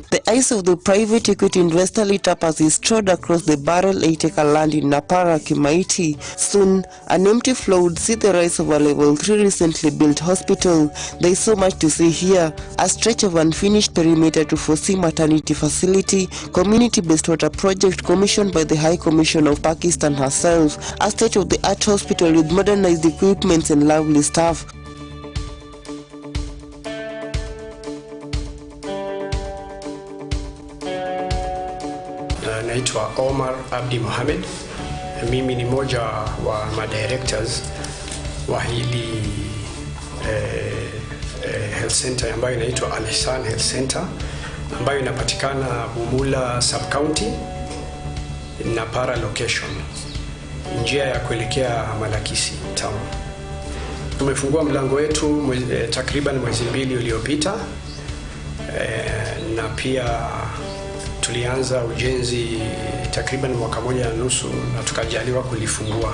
The eyes of the private equity investor lit up as he strode across the barrel 8-acre land in Napara, Kimaiti. Soon, an empty floor would see the rise of a level 3 recently built hospital. There is so much to see here. A stretch of unfinished perimeter to foresee maternity facility, community-based water project commissioned by the High Commission of Pakistan herself, a state-of-the-art hospital with modernized equipment and lovely staff. Omar Abdi Mohamed. Mimi ni moja wa madirectors wa hili health center ambayo inaitwa Al-Ihsan Health Center ambayo inapatikana Bumula sub-county na para location, njia ya kuelekea Malakisi town. Tumefungua mlango wetu takriban mwezi 2 uliopita, na pia tulianza ujenzi takriban mwaka 1.5 na tukajaliwa kulifungua.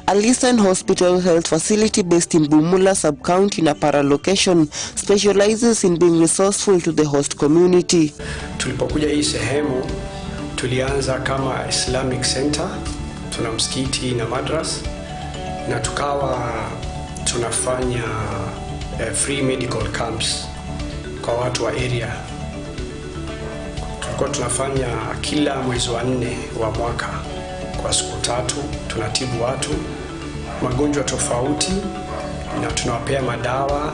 Al-Ihsan Hospital Health Facility based in Bumula sub-county na para location specializes in being resourceful to the host community. Tulipokuja hii sehemu tulianza kama Islamic Center, tuna msikiti na madras, na tukawa tunafanya free medical camps kwa watu wa area. Tulikuwa tunafanya kila mwezi wa 4 wa mwaka kwa siku 3, tunatibu watu magonjwa tofauti na tunawapea madawa.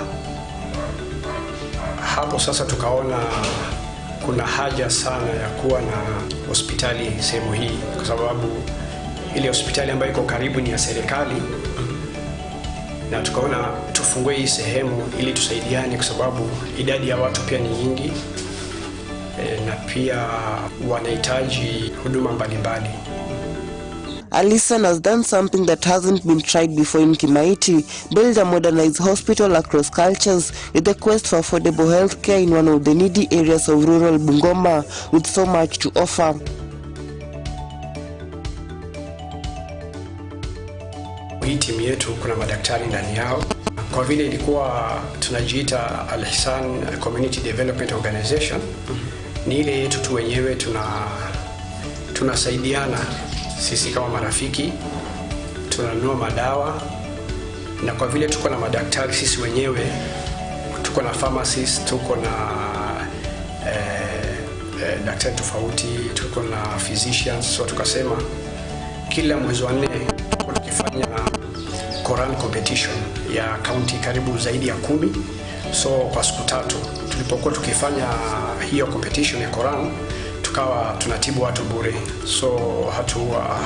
Hapo sasa tukaona kuna haja sana ya kuwa na hospitali sehemu hii, kwa sababu ile hospitali ambayo iko karibu ni ya serikali, na tukaona tufungue hii sehemu ili tusaidiane, kwa sababu idadi ya watu pia ni nyingi na pia wanahitaji huduma mbalimbali. Al-Ihsan has done something that hasn't been tried before in Kimaiti, build a modernized hospital across cultures with a quest for affordable health care in one of the needy areas of rural Bungoma with so much to offer. Hii timu yetu kuna madaktari ndani yao. Kwa vile ilikuwa tunajiita Al-Ihsan Community Development Organization, ni ile yetu tu wenyewe tunasaidiana sisi kama marafiki, tunanunua madawa, na kwa vile tuko na madaktari sisi wenyewe, tuko na pharmacist, tuko na daktari tofauti, tuko na physicians, so tukasema kila mwezi wa 4 tukifanya Quran competition ya county karibu zaidi ya 10. So kwa siku 3 tulipokuwa tukifanya hiyo competition ya Quran, tukawa tunatibu watu bure. So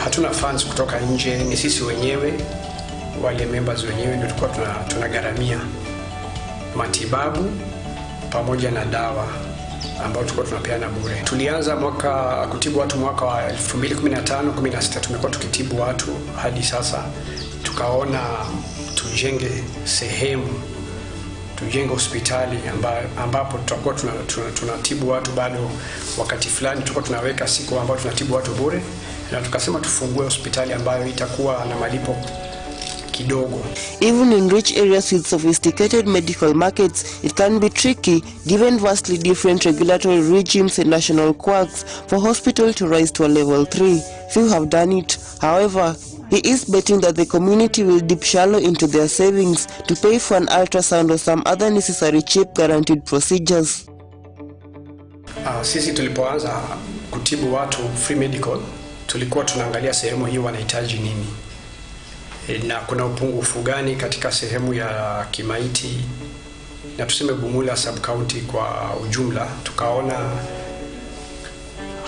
hatuna funds kutoka nje, ni sisi wenyewe, wale members wenyewe ndio tulikuwa tunagharamia matibabu pamoja na dawa ambao tulikuwa tunapeana bure. Tulianza kutibu watu mwaka wa 2015-16, tumekuwa tukitibu watu hadi sasa. Tukaona tujenge hospitali ambapo tutakuwa tunatibu watu bado. Wakati fulani tulikuwa tunaweka siku ambapo tunatibu watu bure, na tukasema tufungue hospitali ambayo itakuwa na malipo kidogo. Even in rich areas with sophisticated medical markets, it can be tricky given vastly different regulatory regimes and national quirks for hospital to rise to a level 3. Few have done it. However, he is betting that the community will dip shallow into their savings to pay for an ultrasound or some other necessary cheap guaranteed procedures. Sisi tulipoanza kutibu watu free medical, tulikuwa tunaangalia sehemu hii wanahitaji nini, na kuna upungufu gani katika sehemu ya Kimaiti na tuseme Bumula sub-county kwa ujumla. Tukaona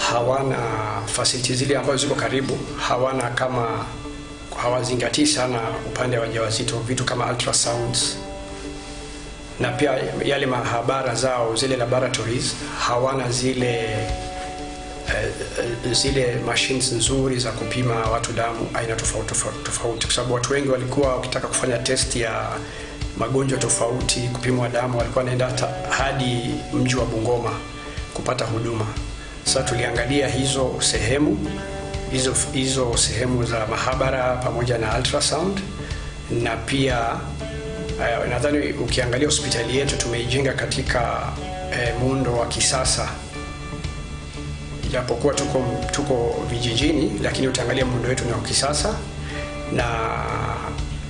hawana facilities zile ambazo ziko karibu, hawazingatii sana upande wa wajawazito, vitu kama ultrasounds, na pia yale mahabara zao, zile laboratories hawana zile machines nzuri za kupima watu damu aina tofauti, kwa sababu watu wengi walikuwa wakitaka kufanya test ya magonjwa tofauti, kupimwa damu, walikuwa wanaenda hadi mji wa Bungoma kupata huduma. Sasa tuliangalia hizo sehemu za mahabara pamoja na ultrasound, na pia nadhani ukiangalia hospitali yetu tumeijenga katika muundo wa kisasa. Japokuwa tuko vijijini, lakini utaangalia muundo wetu ni wa kisasa na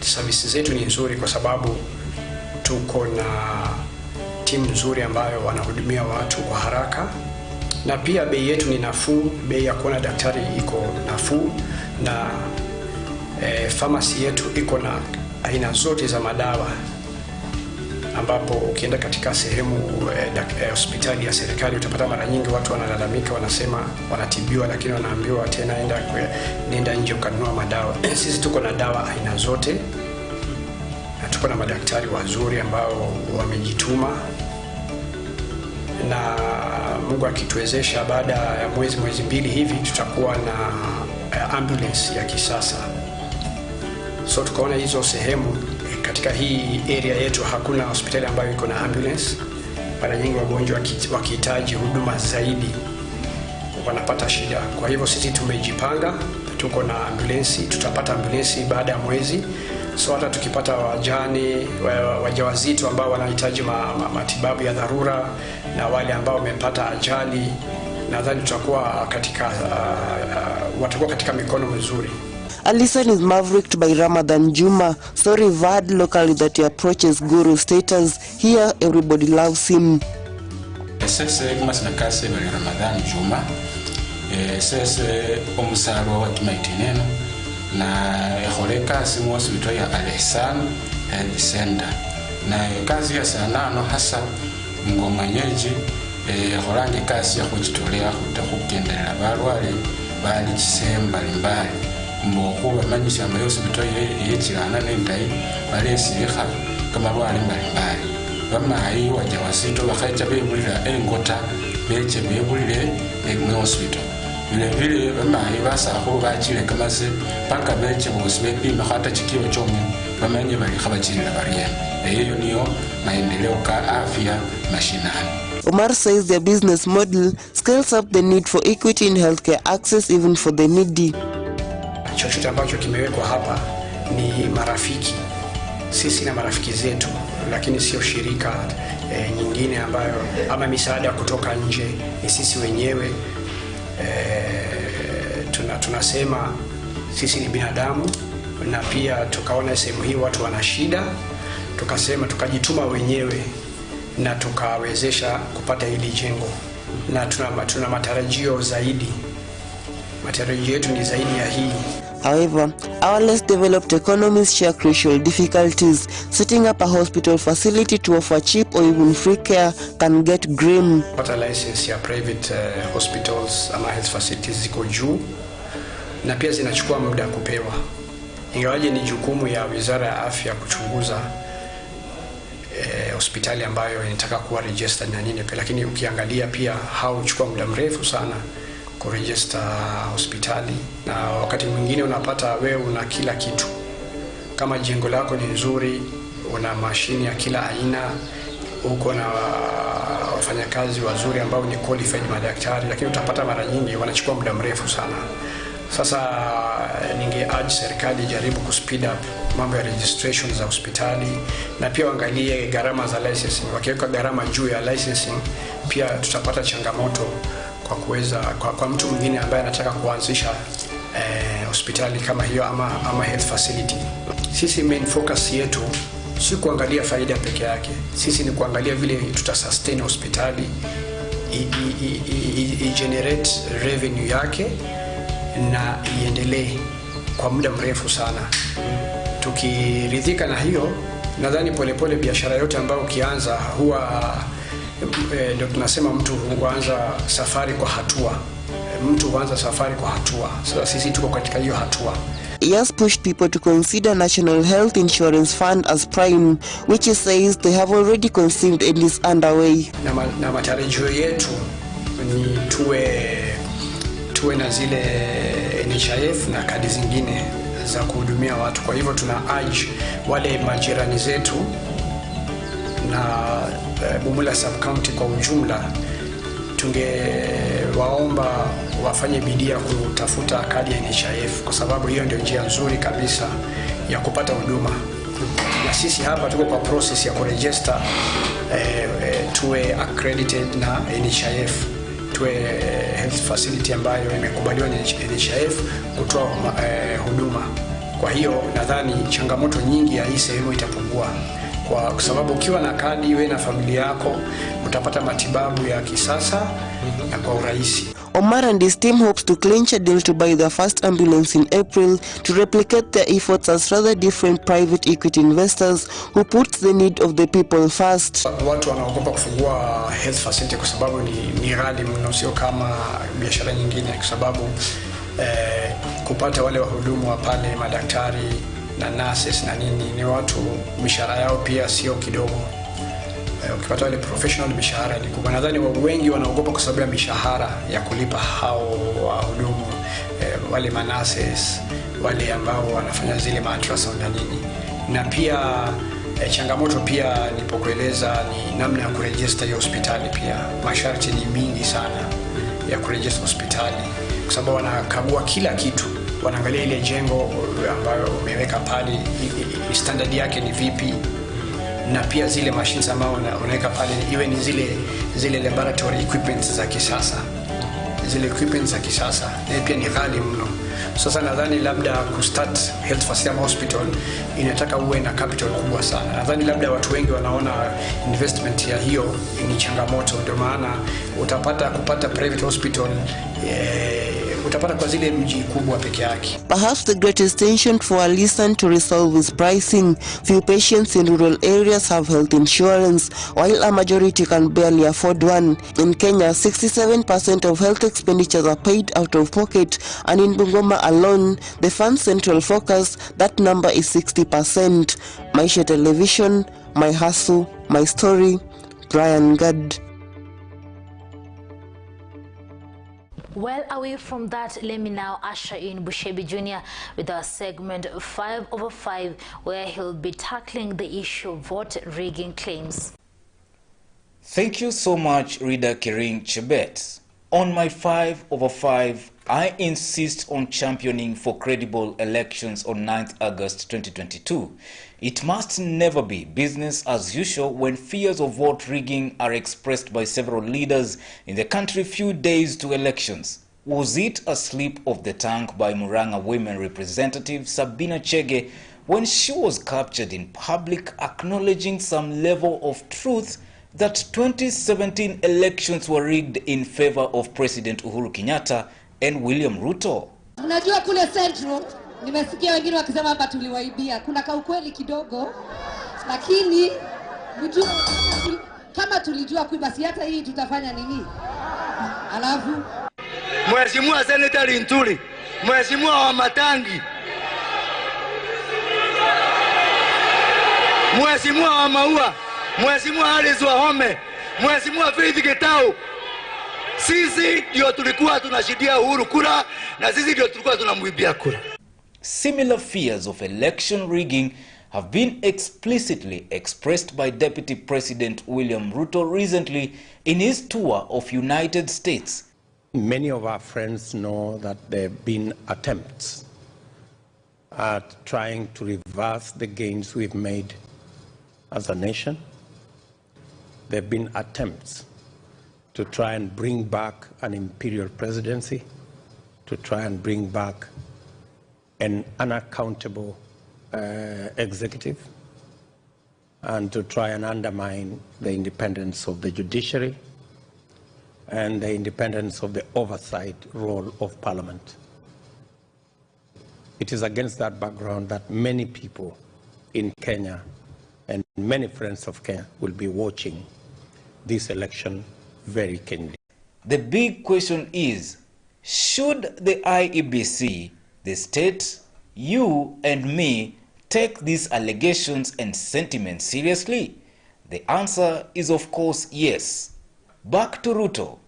services zetu ni nzuri, kwa sababu tuko na timu nzuri ambayo wanahudumia watu kwa haraka, na pia bei yetu ni nafuu. Bei ya kuona daktari iko nafuu, na pharmacy yetu iko na aina zote za madawa ambapo ukienda katika sehemu hospitali ya serikali utapata mara nyingi watu wanalalamika, wanasema wanatibiwa, lakini wanaambiwa tena nenda nje ukanunua madawa. Sisi tuko na dawa aina zote, na tuko na madaktari wazuri ambao wamejituma, na Mungu akituwezesha baada ya mwezi mbili hivi tutakuwa na ambulance ya kisasa. So tukaona hizo sehemu katika hii area yetu hakuna hospitali ambayo iko na ambulance. Mara nyingi wagonjwa wakihitaji huduma zaidi wanapata shida. Kwa hivyo sisi tumejipanga, tuko na ambulance, tutapata ambulance baada ya mwezi. So hata tukipata wajawazito ambao wanahitaji matibabu ya dharura na wale ambao wamepata ajali, nadhani tutakuwa watakuwa katika mikono mizuri. A lesson is mavericked by Ramadan Juma, so revered locally that he approaches guru status. Here, everybody loves him. Sese kama sinakase bali Ramadan Juma, sese omusalo wa kimaitineno na holeka simwasi bitoya Alexan Health Center. Na kazi ya sanano hasa mgomanyeji horange kazi ya kujitolea kutakukendelera balwale bali kisemba mbali. Mbokuba manyisha ambayo bitoye yekirana n'endai balesirika kama bwali mbali. Bamayi wajawazito bakaita bebulira engota beche bebulire mu hospital. Vile bamayi basako bachire kamaze paka beche bosibe pima hata chikiwa chomwe bamanye bali khabachirira baliye. Eyo niyo maendeleo ka afya mashinani. Omar says their business model scales up the need for equity in healthcare access even for the needy. Chochote ambacho kimewekwa hapa ni marafiki, sisi na marafiki zetu, lakini sio shirika nyingine ambayo ama misaada kutoka nje, ni sisi wenyewe. Tunasema sisi ni binadamu, na pia tukaona sehemu hii watu wana shida, tukasema tukajituma wenyewe na tukawezesha kupata hili jengo, na tuna matarajio zaidi. Matarajio yetu ni zaidi ya hii. However, our less developed economies share crucial difficulties. Setting up a hospital facility to offer cheap or even free care can get grim. Pata license ya private hospitals ama health facilities ziko juu, na pia zinachukua muda kupewa. Ingawaje ni jukumu ya Wizara ya Afya kuchunguza hospitali ambayo inataka kuwa registered na nini, lakini ukiangalia pia hauchukua muda mrefu sana kuregister hospitali, na wakati mwingine unapata wewe una kila kitu. Kama jengo lako ni nzuri, una mashini ya kila aina, uko na wafanyakazi wazuri ambao ni qualified madaktari, lakini utapata mara nyingi wanachukua muda mrefu sana. Sasa ningeurge serikali jaribu kuspeed up mambo ya registration za hospitali, na pia waangalie gharama za licensing. Wakiweka gharama juu ya licensing, pia tutapata changamoto kwa kuweza kwa mtu mwingine ambaye anataka kuanzisha hospitali kama hiyo ama health facility. Sisi main focus yetu si kuangalia faida peke yake. Sisi ni kuangalia vile tutasustain hospitali, generate revenue yake na iendelee kwa muda mrefu sana. Tukiridhika na hiyo, nadhani polepole biashara yote ambayo ukianza huwa ndio tunasema mtu huanza safari kwa hatua. So sisi tuko katika hiyo hatua. He has pushed people to consider National Health Insurance Fund as prime, which he says they have already conceived and is underway. Na matarajio yetu ni tuwe na zile NHIF na kadi zingine za kuhudumia watu. Kwa hivyo tuna urge wale majirani zetu na Bumula sub-county kwa ujumla, tungewaomba wafanye bidii ya kutafuta kadi ya NHIF, kwa sababu hiyo ndio njia nzuri kabisa ya kupata huduma. Na sisi hapa tuko kwa process ya kuregister tuwe accredited na NHIF, tuwe health facility ambayo imekubaliwa na NHIF kutoa huduma. Kwa hiyo nadhani changamoto nyingi ya hii sehemu itapungua, kwa sababu ukiwa na kadi wewe na familia yako utapata matibabu ya kisasa na kwa urahisi. Omar and his team hopes to clinch a deal to buy their first ambulance in April to replicate their efforts as rather different private equity investors who put the need of the people first. Watu wanaogopa kufungua health facility kwa sababu ni ghali mno, sio kama biashara nyingine, kwa sababu kupata wale wahudumu wa pale, madaktari na nurses na nini, ni watu mishahara yao pia sio kidogo. Ukipata wale professional mishahara ni kubwa. Nadhani wengi wanaogopa kwa sababu ya mishahara ya kulipa hao wahudumu, wale nurses, wale ambao wanafanya zile ultrasound na nini. Na pia changamoto pia nilipokueleza ni namna ya kuregister hiyo hospitali. Pia masharti ni mingi sana ya kuregister hospitali, kwa sababu wanakagua kila kitu. Wanaangalia ile jengo ambayo umeweka pale, standard yake ni vipi, na pia zile machines ambao unaweka pale iwe ni zile laboratory equipments za kisasa. Zile equipments za kisasa na pia ni ghali mno. Sasa nadhani labda kustart health facility hospital inataka uwe na capital kubwa sana. Nadhani labda watu wengi wanaona investment ya hiyo ni changamoto, ndio maana kupata private hospital utapata kwa zile mji kubwa peke yake. Perhaps the greatest tension for Alisan to resolve is pricing. Few patients in rural areas have health insurance, while a majority can barely afford one. In Kenya, 67% of health expenditures are paid out of pocket, and in Bungoma alone, the fund's central focus, that number is 60%. Maisha Television, my hustle, my story, Brian Gad. Well, away from that, let me now usher in Bushebi Jr. with our segment 5 over 5, where he'll be tackling the issue of vote rigging claims. Thank you so much, reader Kering Chebet. On my 5 over 5, I insist on championing for credible elections on 9th August 2022. It must never be business as usual when fears of vote rigging are expressed by several leaders in the country few days to elections. Was it a slip of the tongue by Murang'a women representative Sabina Chege when she was captured in public acknowledging some level of truth that 2017 elections were rigged in favor of President Uhuru Kenyatta and William Ruto? Unajua kule Central nimesikia wengine wakisema hapa tuliwaibia. Kuna kaukweli kidogo, lakini mjua kama tulijua kuiba si hata hii tutafanya nini? Alafu Mheshimiwa Senator Ntuli, Mheshimiwa wa Matangi, Mheshimiwa wa Maua, Mheshimiwa Alice wa Home, Mheshimiwa Faith Getau, sisi ndio tulikuwa tunashidia Uhuru kura na sisi ndio tulikuwa tunamwibia kura. Similar fears of election rigging have been explicitly expressed by Deputy President William Ruto recently in his tour of United States. Many of our friends know that there have been attempts at trying to reverse the gains we've made as a nation. There have been attempts to try and bring back an imperial presidency, to try and bring back an unaccountable executive, and to try and undermine the independence of the judiciary and the independence of the oversight role of Parliament. It is against that background that many people in Kenya and many friends of Kenya will be watching this election very keenly. The big question is, should the IEBC, the state, you and me, take these allegations and sentiments seriously? The answer is of course yes. Back to Ruto.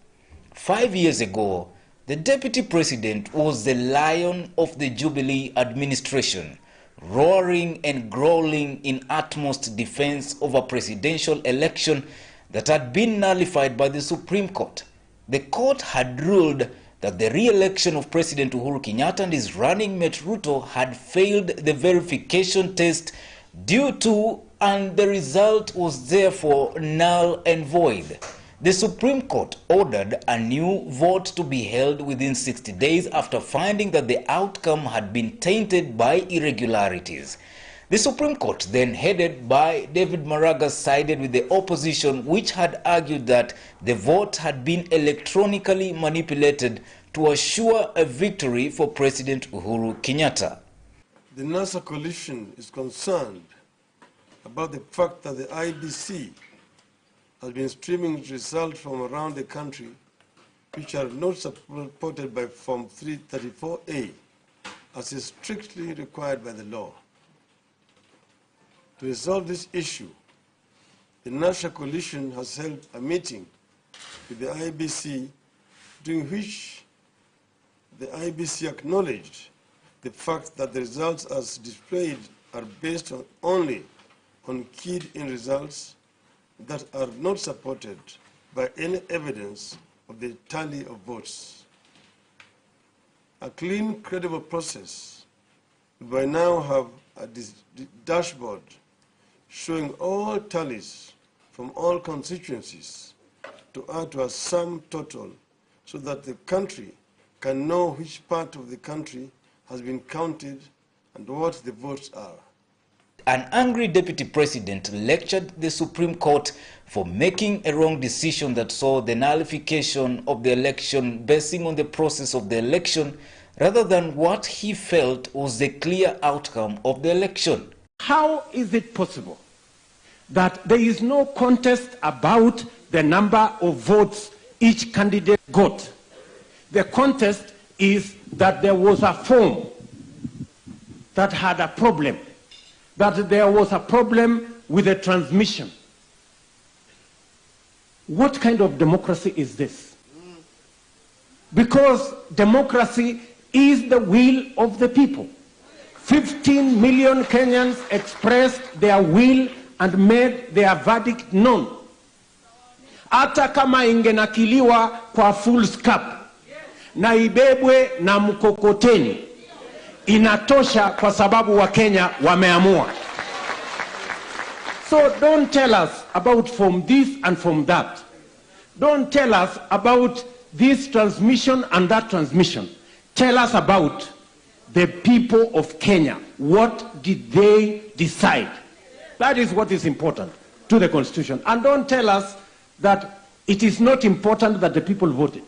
5 years ago, the Deputy President was the lion of the Jubilee administration, roaring and growling in utmost defense of a presidential election that had been nullified by the Supreme Court. The court had ruled that the re-election of President Uhuru Kenyatta and his running mate Ruto had failed the verification test due to, and the result was therefore null and void. The Supreme Court ordered a new vote to be held within 60 days after finding that the outcome had been tainted by irregularities. The Supreme Court, then headed by David Maraga, sided with the opposition, which had argued that the vote had been electronically manipulated to assure a victory for President Uhuru Kenyatta. The NASA coalition is concerned about the fact that the IBC has been streaming results from around the country which are not supported by Form 334A as is strictly required by the law. To resolve this issue, the National Coalition has held a meeting with the IBC during which the IBC acknowledged the fact that the results as displayed are based only on keyed-in results that are not supported by any evidence of the tally of votes. A clean, credible process will by now have a dashboard showing all tallies from all constituencies to add to a sum total so that the country can know which part of the country has been counted and what the votes are. An angry deputy president lectured the Supreme Court for making a wrong decision that saw the nullification of the election basing on the process of the election rather than what he felt was the clear outcome of the election. How is it possible that there is no contest about the number of votes each candidate got? The contest is that there was a form that had a problem, that there was a problem with the transmission. What kind of democracy is this? Because democracy is the will of the people. 15 million Kenyans expressed their will and made their verdict known. Hata kama ingenakiliwa kwa full scap na ibebwe na mkokoteni, inatosha kwa sababu wa Kenya wameamua. So don't tell us about from this and from that. Don't tell us about this transmission and that transmission. Tell us about the people of Kenya. What did they decide? That is what is important to the Constitution. And don't tell us that it is not important that the people voted.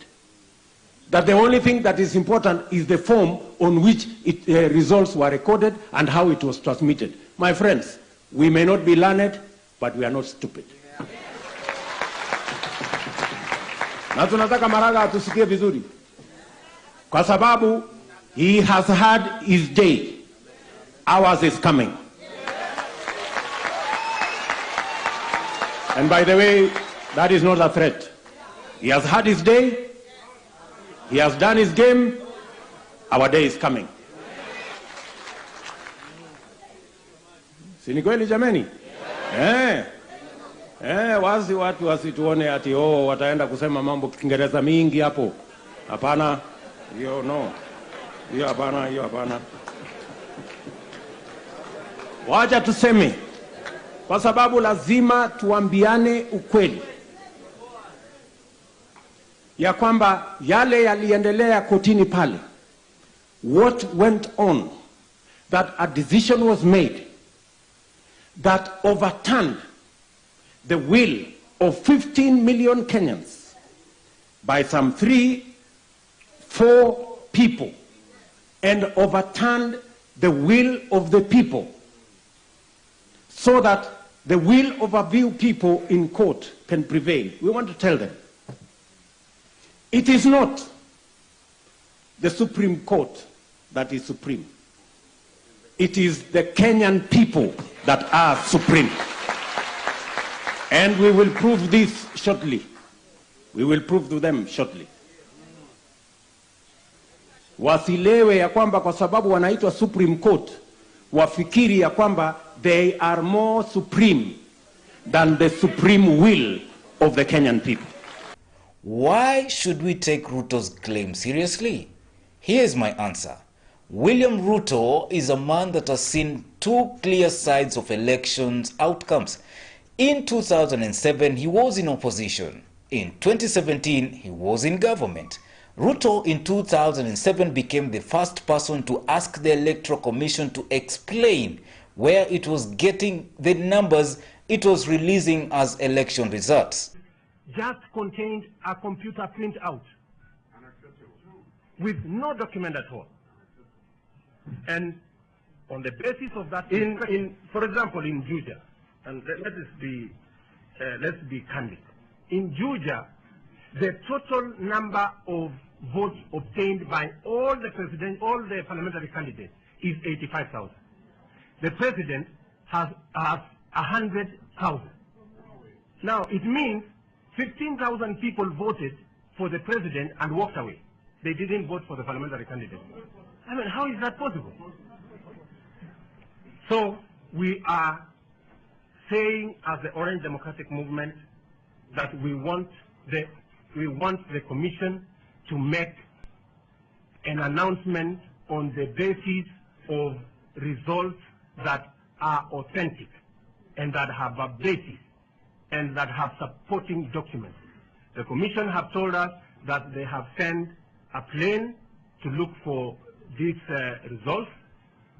That the only thing that is important is the form on which results were recorded and how it was transmitted. My friends, we may not be learned, but we are not stupid. Na tunataka Maraga atusikie vizuri, kwa sababu he has had his day. Ours is coming. And by the way, that is not a threat. He has had his day. He has done his game. Our day is coming. Si ni kweli jameni? Wazi watu wasituone ati wataenda kusema mambo Kiingereza mingi hapo. Hapana. Hiyo no. Hiyo hapana, hiyo hapana. Wacha tuseme, kwa sababu lazima tuambiane ukweli ya kwamba yale yaliendelea kotini pale, what went on, that a decision was made that overturned the will of 15 million Kenyans by some 3-4 people, and overturned the will of the people, so that the will of a few people in court can prevail. We want to tell them, it is not the Supreme Court that is supreme. It is the Kenyan people that are supreme. And we will prove this shortly. We will prove to them shortly. Wasilewe ya kwamba kwa sababu wanaitwa Supreme Court, wafikiri ya kwamba they are more supreme than the supreme will of the Kenyan people. Why should we take Ruto's claim seriously? Here's my answer. William Ruto is a man that has seen two clear sides of elections outcomes. In 2007, he was in opposition. In 2017, he was in government. Ruto in 2007 became the first person to ask the Electoral Commission to explain where it was getting the numbers it was releasing as election results. Just contained a computer printout with no document at all. And on the basis of that, for example, in Juja, and let's be candid. In Juja, the total number of votes obtained by all the parliamentary candidates is 85,000. The president has 100,000. Now, it means 15,000 people voted for the president and walked away. They didn't vote for the parliamentary candidate. I mean, how is that possible? So, we are saying as the Orange Democratic Movement that we want the commission to make an announcement on the basis of results that are authentic and that have a basis and that have supporting documents. The commission have told us that they have sent a plane to look for these results.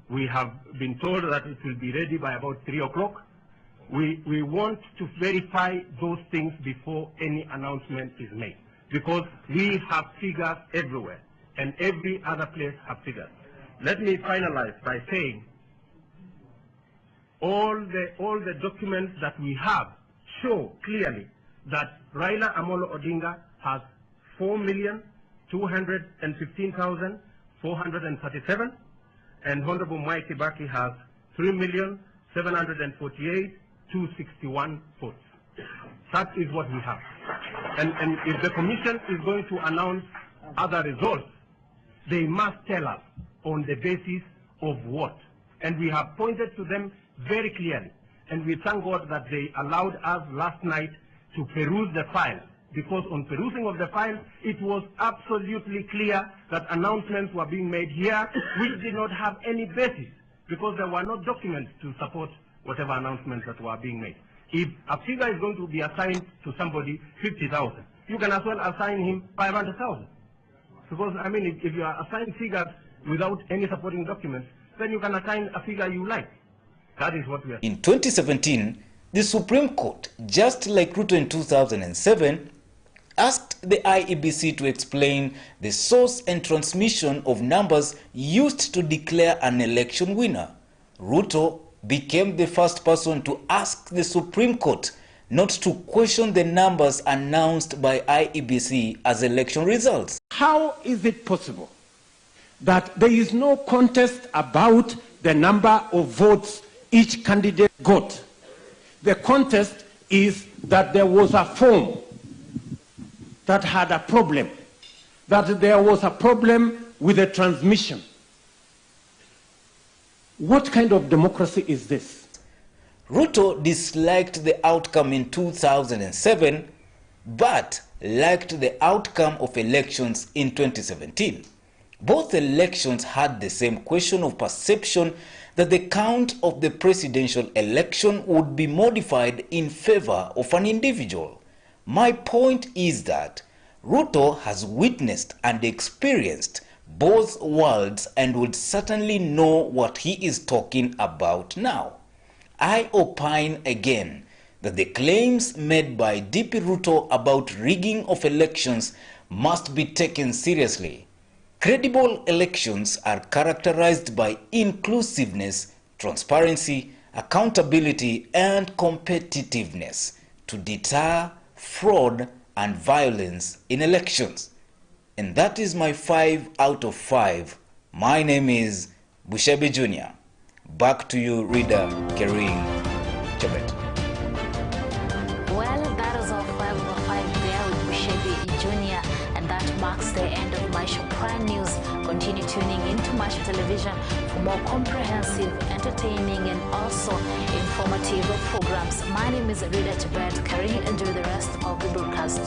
We have been told that it will be ready by about 3 o'clock. We want to verify those things before any announcement is made, because we have figures everywhere and every other place have figures. Let me finalize by saying all the documents that we have show clearly that Raila Amolo Odinga has 4,215,437 and Honorable Mwai Kibaki has 3,748,261 votes. That is what we have. And if the commission is going to announce other results, they must tell us on the basis of what. And we have pointed to them very clearly. And we thank God that they allowed us last night to peruse the file, because on perusing of the file, it was absolutely clear that announcements were being made here which did not have any basis, because there were no documents to support whatever announcements that were being made. If a figure is going to be assigned to somebody 50,000, you can as well assign him 500,000. Because, I mean, if you are assigning figures without any supporting documents, then you can assign a figure you like. That is what we are. In 2017, the Supreme Court, just like Ruto in 2007, asked the IEBC to explain the source and transmission of numbers used to declare an election winner. Ruto became the first person to ask the Supreme Court not to question the numbers announced by IEBC as election results. How is it possible that there is no contest about the number of votes each candidate got? The contest is that there was a form that had a problem, that there was a problem with the transmission. What kind of democracy is this? Ruto disliked the outcome in 2007, but liked the outcome of elections in 2017. Both elections had the same question of perception that the count of the presidential election would be modified in favor of an individual. My point is that Ruto has witnessed and experienced both worlds and would certainly know what he is talking about now. I opine again that the claims made by DP Ruto about rigging of elections must be taken seriously. Credible elections are characterized by inclusiveness, transparency, accountability, and competitiveness to deter fraud and violence in elections. And that is my 5 out of 5. My name is Bushebi Jr. Back to you, reader Kering, Chebet. Well, that is our 5 over 5 there with Bushebi Jr. And that marks the end of Maisha Prime News. Continue tuning into Maisha Television for more comprehensive, entertaining, and also informative programs. My name is Rida Chebet. Kering, enjoy the rest of the broadcast.